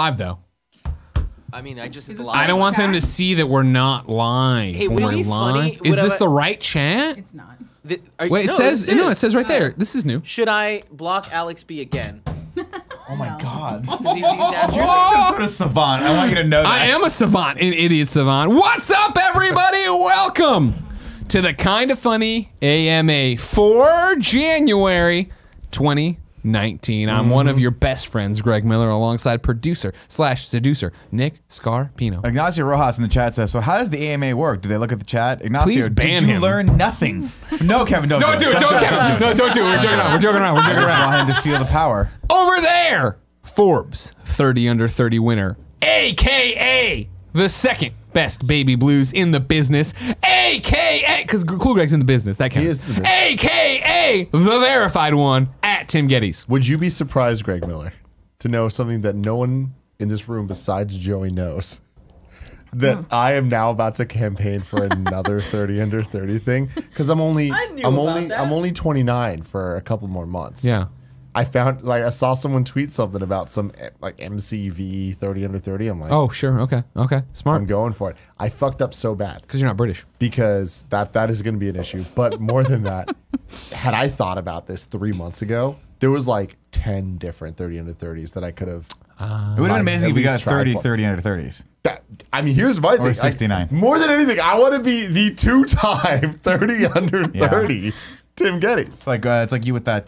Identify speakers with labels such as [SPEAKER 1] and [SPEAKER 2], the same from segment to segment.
[SPEAKER 1] live though.
[SPEAKER 2] I mean, I just hit the
[SPEAKER 1] I don't want them to see that we're not live.
[SPEAKER 2] Hey,
[SPEAKER 1] when we're live. Is this the right chat?
[SPEAKER 3] It's not.
[SPEAKER 1] Wait, it says right there. This is new.
[SPEAKER 2] Should I block Alex B again?
[SPEAKER 4] Oh my God.
[SPEAKER 2] He's answering.
[SPEAKER 4] You're some sort of savant. I want you to know that.
[SPEAKER 1] I am a savant, an idiot savant. What's up, everybody? Welcome to the Kinda Funny AMA for January 2019. I'm one of your best friends, Greg Miller, alongside producer/seducer Nick Scarpino.
[SPEAKER 4] Ignacio Rojas in the chat says, so how does the AMA work? Do they look at the chat? Ignacio,
[SPEAKER 1] Please ban
[SPEAKER 4] did you
[SPEAKER 1] him.
[SPEAKER 4] learn nothing? No, Kevin, don't
[SPEAKER 1] Don't do it, Kevin. No, don't do it. We're joking around. We're joking around. We're joking
[SPEAKER 4] I just
[SPEAKER 1] around.
[SPEAKER 4] want him to feel the power.
[SPEAKER 1] Over there, Forbes 30 Under 30 winner, a.k.a. the second best baby blues in the business, a.k.a. because Cool Greg's in the business, that counts.
[SPEAKER 5] He is the business.
[SPEAKER 1] A.k.a. the verified one at Tim Gettys.
[SPEAKER 5] Would you be surprised, Greg Miller, to know something that no one in this room besides Joey knows? That I am now about to campaign for another 30 under 30 thing because I'm only 29 for a couple more months.
[SPEAKER 1] Yeah.
[SPEAKER 5] I saw someone tweet something about some like MCV 30 under 30. I'm like,
[SPEAKER 1] Oh, sure. Okay. Smart.
[SPEAKER 5] I'm going for it. I fucked up so bad
[SPEAKER 1] Because you're not British.
[SPEAKER 5] because that is going to be an issue. But more than that, had I thought about this 3 months ago, there was like 10 different 30 under 30s that I could have.
[SPEAKER 4] It would have been amazing if we got 30
[SPEAKER 5] for.
[SPEAKER 4] 30 under 30s.
[SPEAKER 5] I mean, here's my thing.
[SPEAKER 4] 69.
[SPEAKER 5] More than anything, I want to be the two-time 30 under 30 Tim Gettys.
[SPEAKER 4] It's like you with that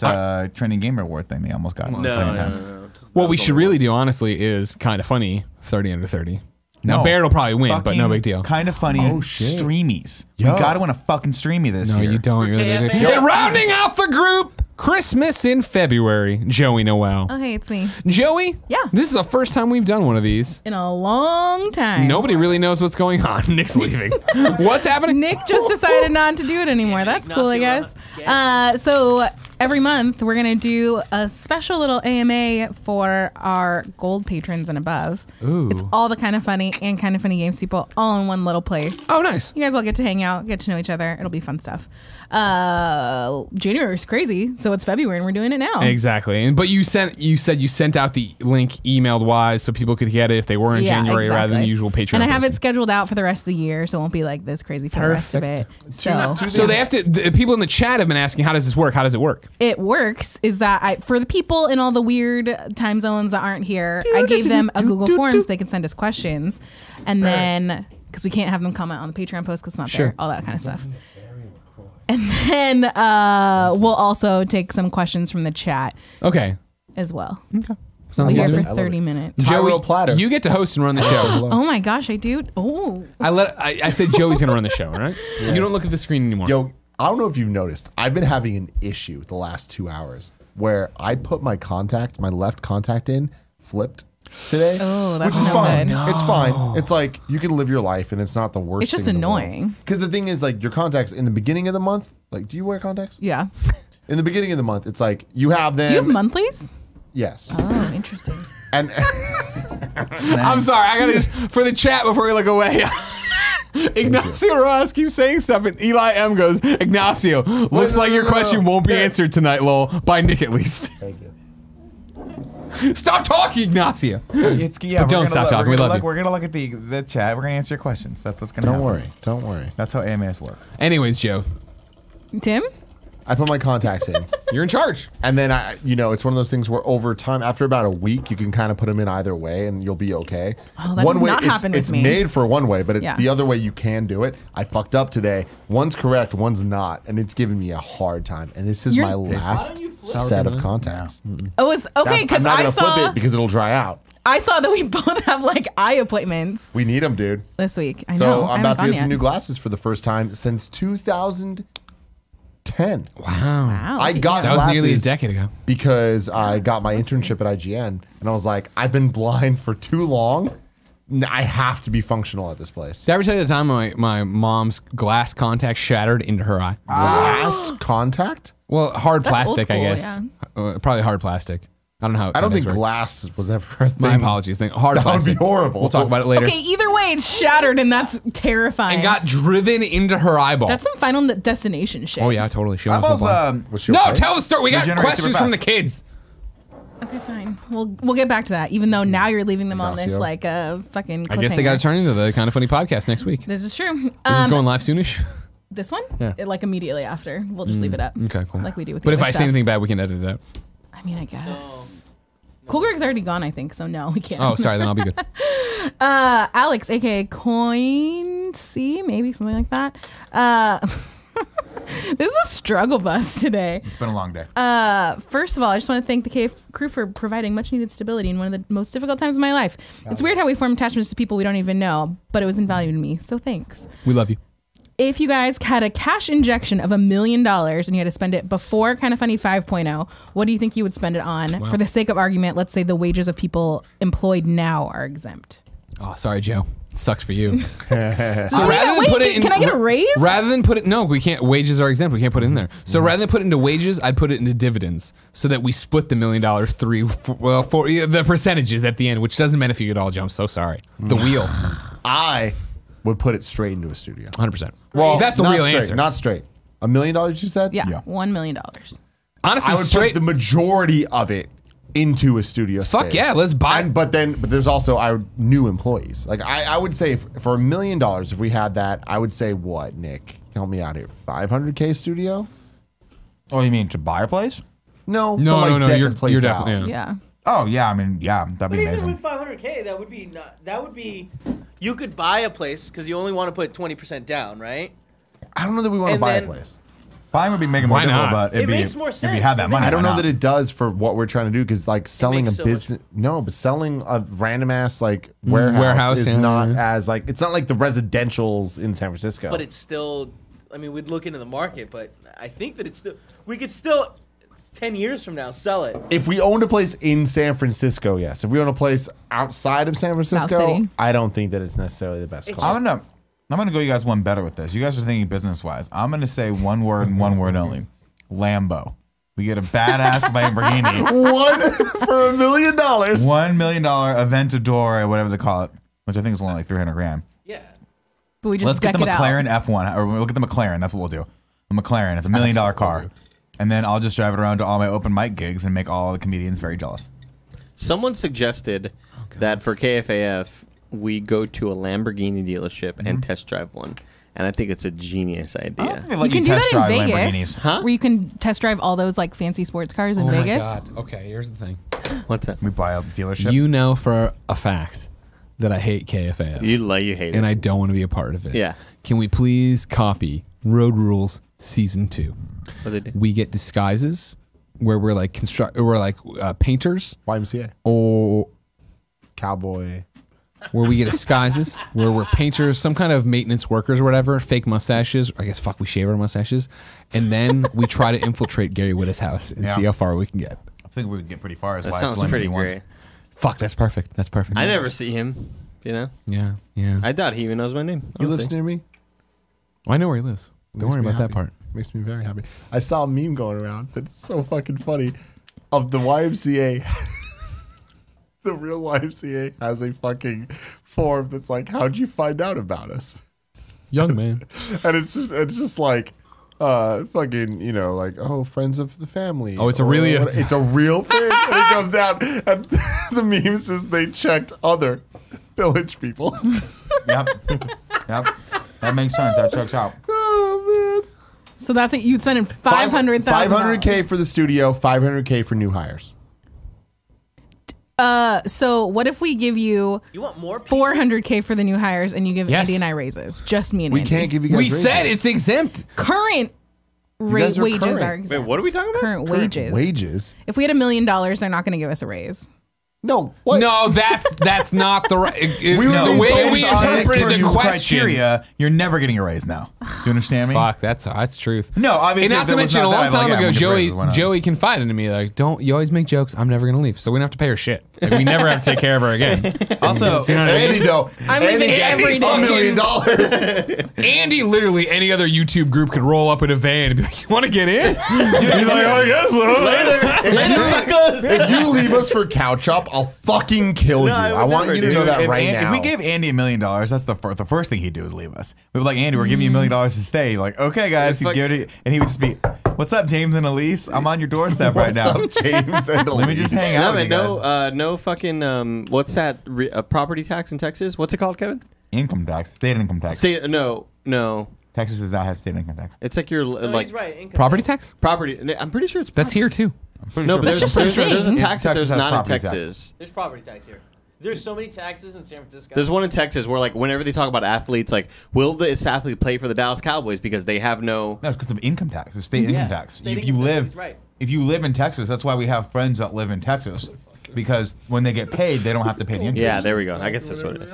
[SPEAKER 4] Trending Gamer Award thing they almost got.
[SPEAKER 2] No.
[SPEAKER 1] What we should really do, honestly, is kind of funny 30 under 30. Now,
[SPEAKER 4] No.
[SPEAKER 1] Barrett will probably win, but no big deal.
[SPEAKER 4] Kind of funny streamies.
[SPEAKER 5] Yo.
[SPEAKER 4] We got to win a fucking streamy this
[SPEAKER 1] No,
[SPEAKER 4] year.
[SPEAKER 1] you don't. You're
[SPEAKER 2] Okay,
[SPEAKER 1] the-
[SPEAKER 2] yeah.
[SPEAKER 1] And rounding out the group, Christmas in February, Joey Noel.
[SPEAKER 3] Oh, hey, it's me.
[SPEAKER 1] Joey?
[SPEAKER 3] Yeah.
[SPEAKER 1] This is the first time we've done one of these.
[SPEAKER 3] In a long time.
[SPEAKER 1] Nobody really knows what's going on. Nick's leaving. What's happening?
[SPEAKER 3] Nick just decided not to do it anymore. That's cool, I guess. So every month we're gonna do a special little AMA for our gold patrons and above.
[SPEAKER 1] Ooh.
[SPEAKER 3] It's all the Kind of Funny and Kind of Funny Games people all in one little place.
[SPEAKER 1] Oh, nice.
[SPEAKER 3] You guys all get to hang out, get to know each other. It'll be fun stuff. January is crazy, so it's February and we're doing it now.
[SPEAKER 1] Exactly. But you said you sent out the link emailed wise so people could get it if they were in January rather than the usual Patreon.
[SPEAKER 3] And I have it
[SPEAKER 1] posting.
[SPEAKER 3] scheduled out for the rest of the year, so it won't be like this crazy for the rest of it.
[SPEAKER 1] So they have to. The people in the chat have been asking, how does this work? How does it work?
[SPEAKER 3] It works is that for the people in all the weird time zones that aren't here, I gave them a Google Forms. They can send us questions, and then because we can't have them comment on the Patreon post because it's not there, all that kind of stuff. And then we'll also take some questions from the chat.
[SPEAKER 1] Okay.
[SPEAKER 3] As well.
[SPEAKER 1] Okay. Sounds
[SPEAKER 3] Here
[SPEAKER 1] good.
[SPEAKER 3] for 30 minutes.
[SPEAKER 1] Joey,
[SPEAKER 5] platter.
[SPEAKER 1] you get to host and run the show.
[SPEAKER 3] Oh my gosh, I do. Oh.
[SPEAKER 1] I said Joey's gonna run the show, right? You don't look at the screen anymore.
[SPEAKER 5] Yo, I don't know if you've noticed. I've been having an issue the last 2 hours where I put my left contact in, flipped today.
[SPEAKER 3] Oh, that's
[SPEAKER 5] which is
[SPEAKER 3] no
[SPEAKER 5] fine.
[SPEAKER 3] good.
[SPEAKER 5] It's fine. It's like you can live your life and it's not the worst.
[SPEAKER 3] It's just
[SPEAKER 5] thing
[SPEAKER 3] annoying.
[SPEAKER 5] Because the thing is, like, your contacts in the beginning of the month. Like, do you wear contacts?
[SPEAKER 3] Yeah.
[SPEAKER 5] In the beginning of the month, it's like you have them.
[SPEAKER 3] Do you have monthlies?
[SPEAKER 5] Yes.
[SPEAKER 3] Oh, interesting.
[SPEAKER 5] And
[SPEAKER 1] I'm sorry. I gotta just for the chat before we look away. Ignacio Ross keeps saying stuff, and Eli M goes, Ignacio, looks like your question won't be answered tonight, lol. By Nick, at least.
[SPEAKER 5] Thank you.
[SPEAKER 1] Stop talking, Ignacio.
[SPEAKER 4] But
[SPEAKER 1] don't stop talking. We love you.
[SPEAKER 4] We're gonna look at the chat. We're gonna answer your questions. That's what's gonna happen.
[SPEAKER 5] Don't worry. Don't worry.
[SPEAKER 4] That's how AMAs work.
[SPEAKER 1] Anyways, Joe,
[SPEAKER 3] Tim?
[SPEAKER 5] I put my contacts in.
[SPEAKER 1] you're in charge.
[SPEAKER 5] And then it's one of those things where over time, after about a week, you can kind of put them in either way and you'll be okay.
[SPEAKER 3] Oh, that does not happen with me.
[SPEAKER 5] It's made for one way, but
[SPEAKER 3] Yeah.
[SPEAKER 5] the other way you can do it. I fucked up today. One's correct, one's not, and it's giving me a hard time. And this is my last set of contacts.
[SPEAKER 3] Oh, it's okay because
[SPEAKER 5] I'm not
[SPEAKER 3] I
[SPEAKER 5] gonna flip
[SPEAKER 3] saw
[SPEAKER 5] it because it'll dry out.
[SPEAKER 3] that we both have like eye appointments
[SPEAKER 5] We need them, dude.
[SPEAKER 3] this week. I
[SPEAKER 5] So
[SPEAKER 3] know.
[SPEAKER 5] I'm about to get some new glasses for the first time since 2010.
[SPEAKER 1] Wow.
[SPEAKER 5] I got
[SPEAKER 1] That was
[SPEAKER 5] glasses
[SPEAKER 1] nearly a decade ago.
[SPEAKER 5] because I got my internship at IGN, and I was like, I've been blind for too long. I have to be functional at this place.
[SPEAKER 1] Did I ever tell you the time my mom's glass contact shattered into her eye?
[SPEAKER 5] Glass contact?
[SPEAKER 1] Well, hard
[SPEAKER 3] That's
[SPEAKER 1] plastic,
[SPEAKER 3] old
[SPEAKER 1] I
[SPEAKER 3] school,
[SPEAKER 1] guess. Probably hard plastic. I don't know how.
[SPEAKER 5] I don't think
[SPEAKER 1] contacts work.
[SPEAKER 5] glass was ever a thing.
[SPEAKER 1] My apologies. Hard
[SPEAKER 5] That would
[SPEAKER 1] plastic.
[SPEAKER 5] be horrible.
[SPEAKER 1] We'll talk about it later.
[SPEAKER 3] Okay, either way, it's shattered and that's terrifying.
[SPEAKER 1] And got driven into her eyeball.
[SPEAKER 3] That's some Final Destination shit.
[SPEAKER 1] Oh yeah, totally. She
[SPEAKER 4] I'm
[SPEAKER 1] almost went blind.
[SPEAKER 4] also
[SPEAKER 5] Was she
[SPEAKER 1] No,
[SPEAKER 5] okay?
[SPEAKER 1] tell the story. We got
[SPEAKER 4] Regenerate
[SPEAKER 1] questions
[SPEAKER 4] super
[SPEAKER 1] from the
[SPEAKER 4] fast.
[SPEAKER 1] kids.
[SPEAKER 3] Okay, fine. We'll get back to that. Even though now you're leaving them on this
[SPEAKER 5] Ignacio.
[SPEAKER 3] like a fucking.
[SPEAKER 1] I guess they got to turn into the Kind of Funny podcast next week.
[SPEAKER 3] This is true.
[SPEAKER 1] Is this going live soonish?
[SPEAKER 3] This one?
[SPEAKER 1] Yeah.
[SPEAKER 3] Like immediately after. We'll just leave it up.
[SPEAKER 1] Okay, cool.
[SPEAKER 3] Like we do with.
[SPEAKER 1] But
[SPEAKER 3] the
[SPEAKER 1] if
[SPEAKER 3] other
[SPEAKER 1] I
[SPEAKER 3] stuff.
[SPEAKER 1] say anything bad, we can edit it out.
[SPEAKER 3] I mean, I guess. Cool Greg's already gone, I think. So no, we can't.
[SPEAKER 1] Oh, sorry. Then I'll be good.
[SPEAKER 3] Alex, aka Coin C, maybe something like that. This is a struggle bus today.
[SPEAKER 4] It's been a long day.
[SPEAKER 3] First of all, I just want to thank the KF crew for providing much needed stability in one of the most difficult times of my life. It's weird how we form attachments to people we don't even know, but it was invaluable to me. So thanks.
[SPEAKER 1] We love you.
[SPEAKER 3] If you guys had a cash injection of $1 million and you had to spend it before Kind of Funny 5.0, what do you think you would spend it on?
[SPEAKER 1] Wow.
[SPEAKER 3] For the sake of argument, let's say the wages of people employed now are exempt.
[SPEAKER 1] Oh, sorry, Joe. It sucks for you. So
[SPEAKER 3] Wait, can I get a raise?
[SPEAKER 1] Rather than put it, no, we can't. Wages are exempt. We can't put it in there. So rather than put it into wages, I'd put it into dividends, so that we split the $1 million for the percentages at the end, which doesn't benefit you at all, Joe. I'm so sorry. The wheel,
[SPEAKER 5] I would put it straight into a studio.
[SPEAKER 1] 100%.
[SPEAKER 5] Well,
[SPEAKER 1] that's the
[SPEAKER 5] not
[SPEAKER 1] real
[SPEAKER 5] straight,
[SPEAKER 1] answer.
[SPEAKER 5] Not straight. $1 million, you said?
[SPEAKER 3] Yeah,
[SPEAKER 4] Yeah.
[SPEAKER 3] $1 million.
[SPEAKER 1] Honestly,
[SPEAKER 5] I would
[SPEAKER 1] straight.
[SPEAKER 5] put the majority of it into a studio
[SPEAKER 1] Fuck
[SPEAKER 5] space.
[SPEAKER 1] yeah, let's buy-
[SPEAKER 5] But there's also new employees. Like I would say for $1 million, if we had that, I would say what, Nick? Help me out here. 500K studio?
[SPEAKER 4] Oh, you mean to buy a place?
[SPEAKER 5] No,
[SPEAKER 1] no,
[SPEAKER 5] to,
[SPEAKER 1] no.
[SPEAKER 5] deck
[SPEAKER 1] You're
[SPEAKER 5] the place
[SPEAKER 1] definitely.
[SPEAKER 5] out.
[SPEAKER 1] Yeah.
[SPEAKER 3] Yeah.
[SPEAKER 4] Oh yeah, I mean yeah, that'd
[SPEAKER 2] But
[SPEAKER 4] be
[SPEAKER 2] even
[SPEAKER 4] amazing.
[SPEAKER 2] with 500K, that would be not. That would be. You could buy a place because you only want to put 20% down, right?
[SPEAKER 5] I don't know that we want to
[SPEAKER 2] And
[SPEAKER 5] buy a
[SPEAKER 2] then-
[SPEAKER 5] place.
[SPEAKER 4] Buying would be making more
[SPEAKER 1] Why
[SPEAKER 4] difficult,
[SPEAKER 1] not?
[SPEAKER 4] but it'd
[SPEAKER 2] It
[SPEAKER 4] be,
[SPEAKER 2] makes more
[SPEAKER 4] if
[SPEAKER 2] sense,
[SPEAKER 4] you had that
[SPEAKER 2] because
[SPEAKER 4] money.
[SPEAKER 2] then-
[SPEAKER 5] I don't
[SPEAKER 4] why
[SPEAKER 5] know
[SPEAKER 4] not?
[SPEAKER 5] that it does for what we're trying to do because like selling a
[SPEAKER 2] makes so much-
[SPEAKER 5] business, but selling a random ass like warehouse is
[SPEAKER 1] yeah,
[SPEAKER 5] not
[SPEAKER 1] yeah.
[SPEAKER 5] as like it's not like the residentials in San Francisco.
[SPEAKER 2] But it's still. I mean, we'd look into the market, but I think that it's still. We could still, 10 years from now, sell it.
[SPEAKER 5] if we owned a place in San Francisco, yes. If we own a place outside of San Francisco,
[SPEAKER 3] City.
[SPEAKER 5] I don't think that it's necessarily the best call.
[SPEAKER 4] I'm gonna go you guys one better with this. You guys are thinking business wise. I'm gonna say one word and one word only. Lambo. We get a badass Lamborghini.
[SPEAKER 5] One for $1 million.
[SPEAKER 4] $1 million Aventador or whatever they call it, which I think is only like 300 grand.
[SPEAKER 2] Yeah.
[SPEAKER 3] But we just
[SPEAKER 4] Let's get
[SPEAKER 3] deck
[SPEAKER 4] the
[SPEAKER 3] it
[SPEAKER 4] McLaren
[SPEAKER 3] out.
[SPEAKER 4] F1, or we'll get the McLaren. That's what we'll do. The McLaren. It's $1 million car, and then I'll just drive it around to all my open mic gigs and make all the comedians very jealous.
[SPEAKER 6] Someone suggested that for KFAF we go to a Lamborghini dealership and test drive one, and I think it's a genius
[SPEAKER 4] I don't
[SPEAKER 6] idea.
[SPEAKER 4] think they
[SPEAKER 3] You
[SPEAKER 4] let
[SPEAKER 3] can
[SPEAKER 4] you
[SPEAKER 3] do
[SPEAKER 4] test
[SPEAKER 3] that in
[SPEAKER 4] drive
[SPEAKER 3] Vegas,
[SPEAKER 4] Lamborghinis.
[SPEAKER 6] Huh?
[SPEAKER 3] where you can test drive all those like fancy sports cars in
[SPEAKER 1] Oh my
[SPEAKER 3] Vegas.
[SPEAKER 1] God. Okay, here's the thing.
[SPEAKER 6] What's that?
[SPEAKER 4] We buy a dealership.
[SPEAKER 1] You know for a fact that I hate KFAF.
[SPEAKER 6] You hate
[SPEAKER 1] and
[SPEAKER 6] it.
[SPEAKER 1] I don't want to be a part of it.
[SPEAKER 6] Yeah.
[SPEAKER 1] Can we please copy Road Rules Season 2?
[SPEAKER 6] What they do?
[SPEAKER 1] We get disguises where we're like painters,
[SPEAKER 5] YMCA.
[SPEAKER 1] or
[SPEAKER 5] Cowboy.
[SPEAKER 1] where we get disguises where we're painters, some kind of maintenance workers or whatever, fake mustaches. I guess we shave our mustaches, and then we try to infiltrate Gary Whitta's house and
[SPEAKER 4] Yeah.
[SPEAKER 1] see how far we can get.
[SPEAKER 4] I think we would get pretty far. As
[SPEAKER 6] That
[SPEAKER 4] why
[SPEAKER 6] sounds
[SPEAKER 4] Lamborghini
[SPEAKER 6] pretty
[SPEAKER 4] wants.
[SPEAKER 6] great.
[SPEAKER 1] Fuck, that's perfect. That's perfect.
[SPEAKER 6] I never see him. You know,
[SPEAKER 1] Yeah, yeah.
[SPEAKER 6] I doubt he even knows my name.
[SPEAKER 5] He lives
[SPEAKER 6] honestly.
[SPEAKER 5] near me.
[SPEAKER 1] I know where he lives. Don't worry
[SPEAKER 5] Makes me
[SPEAKER 1] about that
[SPEAKER 5] happy.
[SPEAKER 1] part.
[SPEAKER 5] Makes me very happy. I saw a meme going around that's so fucking funny of the YMCA. The real YMCA has a fucking form that's like, how'd you find out about us?
[SPEAKER 1] Young man.
[SPEAKER 5] And it's just like fucking, you know, like, oh, friends of the family.
[SPEAKER 1] Oh, it's a
[SPEAKER 5] Or
[SPEAKER 1] really-
[SPEAKER 5] what- it's a real thing. And it goes down and the meme says they checked other village people.
[SPEAKER 4] Yep. Yep. That makes sense. That checks out.
[SPEAKER 5] Oh man.
[SPEAKER 3] So that's what you'd spend in $500,000.
[SPEAKER 5] 500K for the studio, 500K for new hires.
[SPEAKER 3] So what if we give you
[SPEAKER 2] You want more people?
[SPEAKER 3] 400K for the new hires and you give
[SPEAKER 1] Yes.
[SPEAKER 3] Andy and I raises? Just me and
[SPEAKER 5] We
[SPEAKER 3] Andy.
[SPEAKER 5] can't give you guys
[SPEAKER 1] We
[SPEAKER 5] raises.
[SPEAKER 1] said it's exempt.
[SPEAKER 3] Current
[SPEAKER 5] guys are
[SPEAKER 3] wages
[SPEAKER 5] current.
[SPEAKER 3] are exempt.
[SPEAKER 6] Wait, what are we talking about?
[SPEAKER 3] Current wages.
[SPEAKER 5] Wages?
[SPEAKER 3] If we had $1 million, they're not going to give us a raise.
[SPEAKER 5] No. What?
[SPEAKER 1] No, that's not the right.
[SPEAKER 5] No,
[SPEAKER 1] the way
[SPEAKER 5] it's
[SPEAKER 1] we
[SPEAKER 5] always
[SPEAKER 1] interpreted the
[SPEAKER 4] person's
[SPEAKER 1] question.
[SPEAKER 4] criteria, you're never getting a raise now. Do you understand me?
[SPEAKER 1] Fuck, that's truth.
[SPEAKER 4] No, obviously.
[SPEAKER 1] And not
[SPEAKER 4] if
[SPEAKER 1] to
[SPEAKER 4] there was
[SPEAKER 1] mention, a
[SPEAKER 4] not
[SPEAKER 1] long
[SPEAKER 4] that, I'd
[SPEAKER 1] time
[SPEAKER 4] be like,
[SPEAKER 1] ago,
[SPEAKER 4] yeah, we'll give raises, why not?
[SPEAKER 1] Joey confided in me like, "Don't you always make jokes? I'm never gonna leave, so we don't have to pay her shit. Like, we never have to take care of her again."
[SPEAKER 4] Also,
[SPEAKER 1] You know what I mean?
[SPEAKER 5] Andy, though.
[SPEAKER 3] I'm
[SPEAKER 5] Andy
[SPEAKER 3] leaving
[SPEAKER 5] gets
[SPEAKER 3] every
[SPEAKER 5] $1
[SPEAKER 3] day.
[SPEAKER 5] million.
[SPEAKER 1] Andy, literally, any other YouTube group could roll up in a van and be like, "You want to get in?" He's like, "Oh, yes, later."
[SPEAKER 5] If you leave us for Couch Up, I'll fucking kill you. I want you to know that right now.
[SPEAKER 4] If we gave Andy $1 million, that's the first thing he'd do is leave us. We'd be like, Andy, we're giving you $1 million to stay. Like, okay, guys, he'd give it, and he would just be, what's up, James and Elise? I'm on your doorstep right now.
[SPEAKER 5] What's up, James and Elise?
[SPEAKER 4] Let me just hang out.
[SPEAKER 6] No fucking what's that? Property tax in Texas? What's it called, Kevin?
[SPEAKER 4] Income tax, state income tax.
[SPEAKER 6] No.
[SPEAKER 4] Texas does not have state income tax.
[SPEAKER 6] It's like your like
[SPEAKER 2] he's right. Income
[SPEAKER 1] Property
[SPEAKER 2] tax.
[SPEAKER 1] tax?
[SPEAKER 6] property. I'm pretty sure it's
[SPEAKER 1] That's here too.
[SPEAKER 6] No, but there's
[SPEAKER 3] just a thing.
[SPEAKER 6] a tax that
[SPEAKER 4] Texas
[SPEAKER 6] there's
[SPEAKER 4] has
[SPEAKER 6] not in
[SPEAKER 4] property tax.
[SPEAKER 6] Texas.
[SPEAKER 2] There's property tax here. There's so many taxes in San Francisco.
[SPEAKER 6] There's one in Texas where like whenever they talk about athletes, like will this athlete play for the Dallas Cowboys because they have no.
[SPEAKER 4] No, it's because of income tax. It's state income tax.
[SPEAKER 2] state
[SPEAKER 4] If
[SPEAKER 2] income
[SPEAKER 4] you
[SPEAKER 2] tax,
[SPEAKER 4] live,
[SPEAKER 2] he's right.
[SPEAKER 4] if you live in Texas, that's why we have friends that live in Texas, because when they get paid, they don't have to pay the income.
[SPEAKER 6] Yeah, there we go. I guess that's what it is.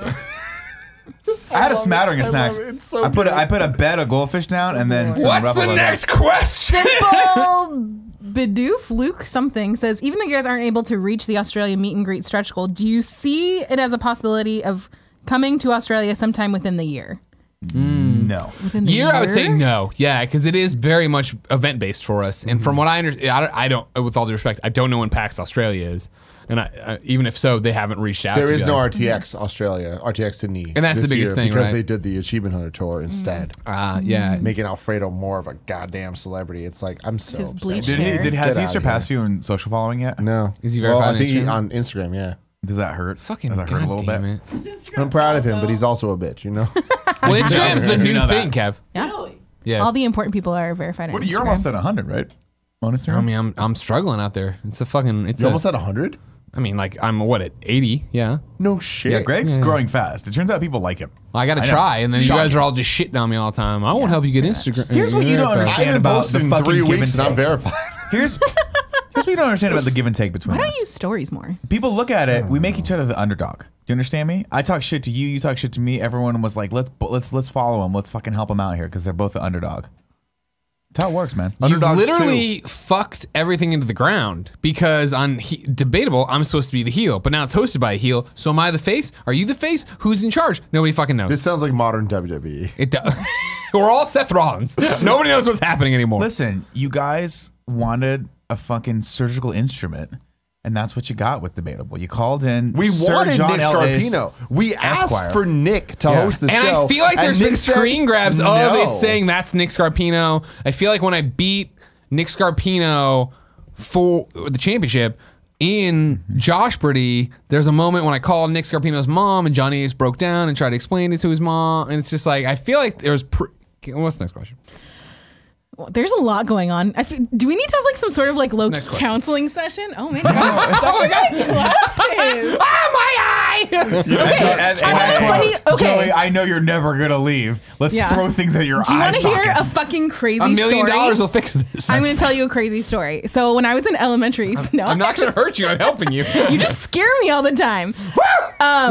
[SPEAKER 4] I had a smattering of snacks.
[SPEAKER 5] it. It's so
[SPEAKER 4] I put a bed of goldfish down and then. some
[SPEAKER 1] What's the
[SPEAKER 4] Ruffalo
[SPEAKER 1] next question?
[SPEAKER 3] Simple Bidoof Luke something says, even though you guys aren't able to reach the Australia meet and greet stretch goal, do you see it as a possibility of coming to Australia sometime within the year?
[SPEAKER 4] No.
[SPEAKER 3] Within the
[SPEAKER 1] I would say no. Yeah, because it is very much event based for us. And from what I understand, I don't, with all due respect, I don't know when PAX Australia is. And even if so, they haven't reached out.
[SPEAKER 5] There is no
[SPEAKER 1] together.
[SPEAKER 5] RTX Australia, RTX Sydney.
[SPEAKER 1] And that's the
[SPEAKER 5] this
[SPEAKER 1] biggest
[SPEAKER 5] year
[SPEAKER 1] thing,
[SPEAKER 5] because
[SPEAKER 1] right?
[SPEAKER 5] they did the Achievement Hunter tour instead,
[SPEAKER 1] Yeah.
[SPEAKER 5] making Alfredo more of a goddamn celebrity. It's like I'm so
[SPEAKER 3] His
[SPEAKER 5] upset.
[SPEAKER 3] bleach
[SPEAKER 4] Has
[SPEAKER 5] Get
[SPEAKER 4] he
[SPEAKER 5] outta
[SPEAKER 4] surpassed you in social following yet?
[SPEAKER 5] No,
[SPEAKER 1] Is he
[SPEAKER 5] well,
[SPEAKER 1] verified
[SPEAKER 5] I think
[SPEAKER 1] on Instagram?
[SPEAKER 5] on Instagram. Yeah,
[SPEAKER 4] Does that hurt?
[SPEAKER 1] Fucking
[SPEAKER 4] Does that hurt a little bit?
[SPEAKER 1] it.
[SPEAKER 5] I'm proud of him, but he's also a bitch. You know.
[SPEAKER 1] Well, Instagram's the
[SPEAKER 4] I do
[SPEAKER 1] new
[SPEAKER 4] know that.
[SPEAKER 1] thing, Kev.
[SPEAKER 3] Yeah.
[SPEAKER 2] Really?
[SPEAKER 1] Yeah.
[SPEAKER 3] All the important people are verified on
[SPEAKER 4] What,
[SPEAKER 3] Instagram.
[SPEAKER 4] you're almost at 100, right? On Instagram?
[SPEAKER 1] I mean, I'm struggling out there. It's a fucking. It's
[SPEAKER 5] You almost at 100.
[SPEAKER 1] I mean, like I'm what at 80? Yeah.
[SPEAKER 5] No shit.
[SPEAKER 4] Yeah, Greg's growing fast. It turns out people like him.
[SPEAKER 1] Well, I got to
[SPEAKER 4] I know.
[SPEAKER 1] try, and then you
[SPEAKER 4] Shocking.
[SPEAKER 1] guys are all just shitting on me all the time. I won't help you get Instagram.
[SPEAKER 4] Here's what you don't
[SPEAKER 1] verified.
[SPEAKER 4] understand.
[SPEAKER 5] I haven't
[SPEAKER 4] about
[SPEAKER 5] posted
[SPEAKER 4] the
[SPEAKER 5] in
[SPEAKER 4] fucking
[SPEAKER 5] 3
[SPEAKER 4] give
[SPEAKER 5] weeks,
[SPEAKER 4] and
[SPEAKER 5] and I'm
[SPEAKER 4] take.
[SPEAKER 5] verified.
[SPEAKER 4] Here's what you don't understand about the give and take between
[SPEAKER 3] Why don't
[SPEAKER 4] us.
[SPEAKER 3] you use stories more?
[SPEAKER 4] People look at it. We make each other the underdog. Do you understand me? I talk shit to you. You talk shit to me. Everyone was like, let's follow them. Let's fucking help them out here because they're both the underdog. That's how it works, man.
[SPEAKER 1] You
[SPEAKER 5] Underdogs
[SPEAKER 1] literally fucked everything into the ground because on Debatable, I'm supposed to be the heel, but now it's hosted by a heel. So am I the face? Are you the face? Who's in charge? Nobody fucking knows.
[SPEAKER 5] This sounds like modern WWE.
[SPEAKER 1] It does. We're all Seth Rollins. Nobody knows what's happening anymore.
[SPEAKER 4] Listen, you guys wanted a fucking surgical instrument, and that's what you got with Debatable. You called in.
[SPEAKER 5] We
[SPEAKER 4] Sir
[SPEAKER 5] wanted
[SPEAKER 4] John
[SPEAKER 5] Nick
[SPEAKER 4] Ellis,
[SPEAKER 5] Scarpino. We asked
[SPEAKER 4] Esquire.
[SPEAKER 5] for Nick to
[SPEAKER 4] Yeah.
[SPEAKER 5] host the
[SPEAKER 1] And
[SPEAKER 5] show.
[SPEAKER 1] I feel like
[SPEAKER 5] and
[SPEAKER 1] there's
[SPEAKER 5] Nick
[SPEAKER 1] been
[SPEAKER 5] said
[SPEAKER 1] screen grabs of
[SPEAKER 5] no.
[SPEAKER 1] it saying that's Nick Scarpino. I feel like when I beat Nick Scarpino for the championship in Joshpurdy, there's a moment when I called Nick Scarpino's mom and Johnny Ace broke down and tried to explain it to his mom. And it's just like, I feel like there's... What's the next question?
[SPEAKER 3] Well, there's a lot going on. Do we need to have like some sort of like low
[SPEAKER 1] next question.
[SPEAKER 3] counseling session? Oh my god! Oh my god! Glasses.
[SPEAKER 1] Ah, my eye!
[SPEAKER 3] Okay.
[SPEAKER 4] Joey, I know you're never gonna leave. Let's
[SPEAKER 3] Yeah.
[SPEAKER 4] throw things at your
[SPEAKER 3] Do you
[SPEAKER 4] eye
[SPEAKER 3] want to hear a
[SPEAKER 4] sockets.
[SPEAKER 3] fucking crazy
[SPEAKER 1] $1 million
[SPEAKER 3] story?
[SPEAKER 1] will fix this.
[SPEAKER 3] I'm going to tell you a crazy story. So when I was in elementary,
[SPEAKER 1] I'm not going to hurt you. I'm helping you.
[SPEAKER 3] You just scare me all the time.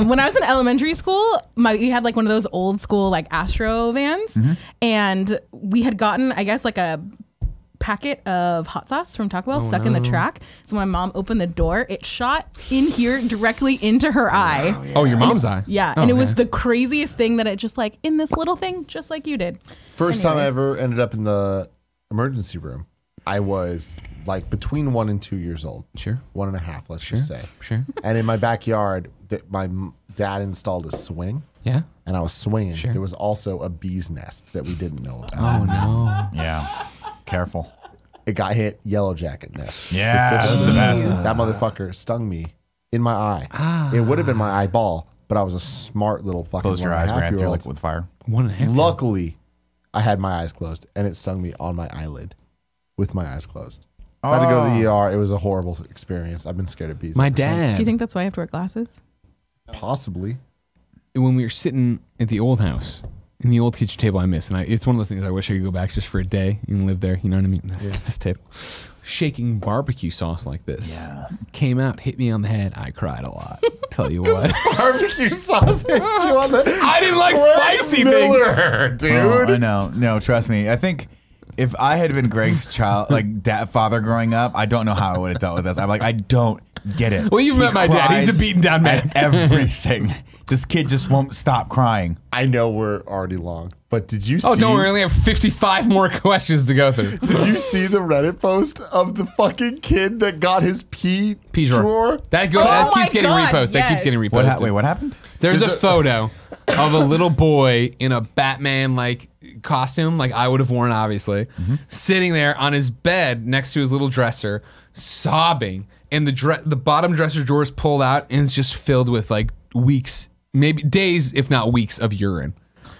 [SPEAKER 3] When I was in elementary school, we had like one of those old school like Astro vans, and we had gotten, I guess, like a packet of hot sauce from Taco Bell stuck in the track. So my mom opened the door. It shot in here directly into her eye.
[SPEAKER 1] Oh, your mom's eye.
[SPEAKER 3] Yeah,
[SPEAKER 1] Oh,
[SPEAKER 3] and it was
[SPEAKER 1] okay.
[SPEAKER 3] the craziest thing that it just like in this little thing, just like you did.
[SPEAKER 5] First time I
[SPEAKER 3] Anyways.
[SPEAKER 5] ever ended up in the emergency room. I was like between 1 and 2 years old.
[SPEAKER 1] Sure.
[SPEAKER 5] 1.5, let's just say.
[SPEAKER 1] Sure.
[SPEAKER 5] And in my backyard, my dad installed a swing,
[SPEAKER 1] Yeah.
[SPEAKER 5] and I was swinging.
[SPEAKER 1] Sure.
[SPEAKER 5] There was also a bee's nest that we didn't know about.
[SPEAKER 1] Oh, no.
[SPEAKER 4] Yeah, careful.
[SPEAKER 5] It got hit, yellow jacket nest.
[SPEAKER 4] Yeah, that's
[SPEAKER 5] specifically.
[SPEAKER 4] the best.
[SPEAKER 5] That motherfucker stung me in my eye. It would have been my eyeball, but I was a smart little fucking
[SPEAKER 4] Close your eyes, ran through
[SPEAKER 5] year
[SPEAKER 4] like with fire.
[SPEAKER 1] 1.5.
[SPEAKER 5] Luckily, I had my eyes closed, and it stung me on my eyelid with my eyes closed. I had to go to the ER. It was a horrible experience. I've been scared of bees.
[SPEAKER 1] My
[SPEAKER 5] ever since.
[SPEAKER 1] dad.
[SPEAKER 3] Do you think that's why I have to wear glasses?
[SPEAKER 5] Possibly.
[SPEAKER 1] When we were sitting at the old house, in the old kitchen table I miss, and it's one of those things I wish I could go back just for a day and live there. You know what I mean? This table. Shaking barbecue sauce like this.
[SPEAKER 4] Yes.
[SPEAKER 1] Came out, hit me on the head. I cried a lot. Tell you what.
[SPEAKER 5] Barbecue sauce hit you on the.
[SPEAKER 1] I didn't like
[SPEAKER 5] Greg
[SPEAKER 1] spicy
[SPEAKER 5] Miller,
[SPEAKER 1] things.
[SPEAKER 5] dude.
[SPEAKER 4] Oh, I know. No, trust me. I think if I had been Greg's child, like father growing up, I don't know how I would have dealt with this. I'm like, I don't get it.
[SPEAKER 1] Well, you've met my dad. He's a beaten down man.
[SPEAKER 4] At everything. This kid just won't stop crying.
[SPEAKER 5] I know we're already long, but did you see?
[SPEAKER 1] Oh, don't worry. We only have 55 more questions to go through.
[SPEAKER 5] Did you see the Reddit post of the fucking kid that got his pee drawer?
[SPEAKER 1] That
[SPEAKER 3] Oh
[SPEAKER 1] keeps getting
[SPEAKER 3] my God,
[SPEAKER 1] reposted. That keeps
[SPEAKER 3] yes.
[SPEAKER 1] getting reposted.
[SPEAKER 4] Wait, what happened?
[SPEAKER 1] There's a photo of a little boy in a Batman like costume, like I would have worn, obviously, sitting there on his bed next to his little dresser, sobbing, and the bottom dresser drawer is pulled out, and it's just filled with like weeks, maybe days, if not weeks, of urine.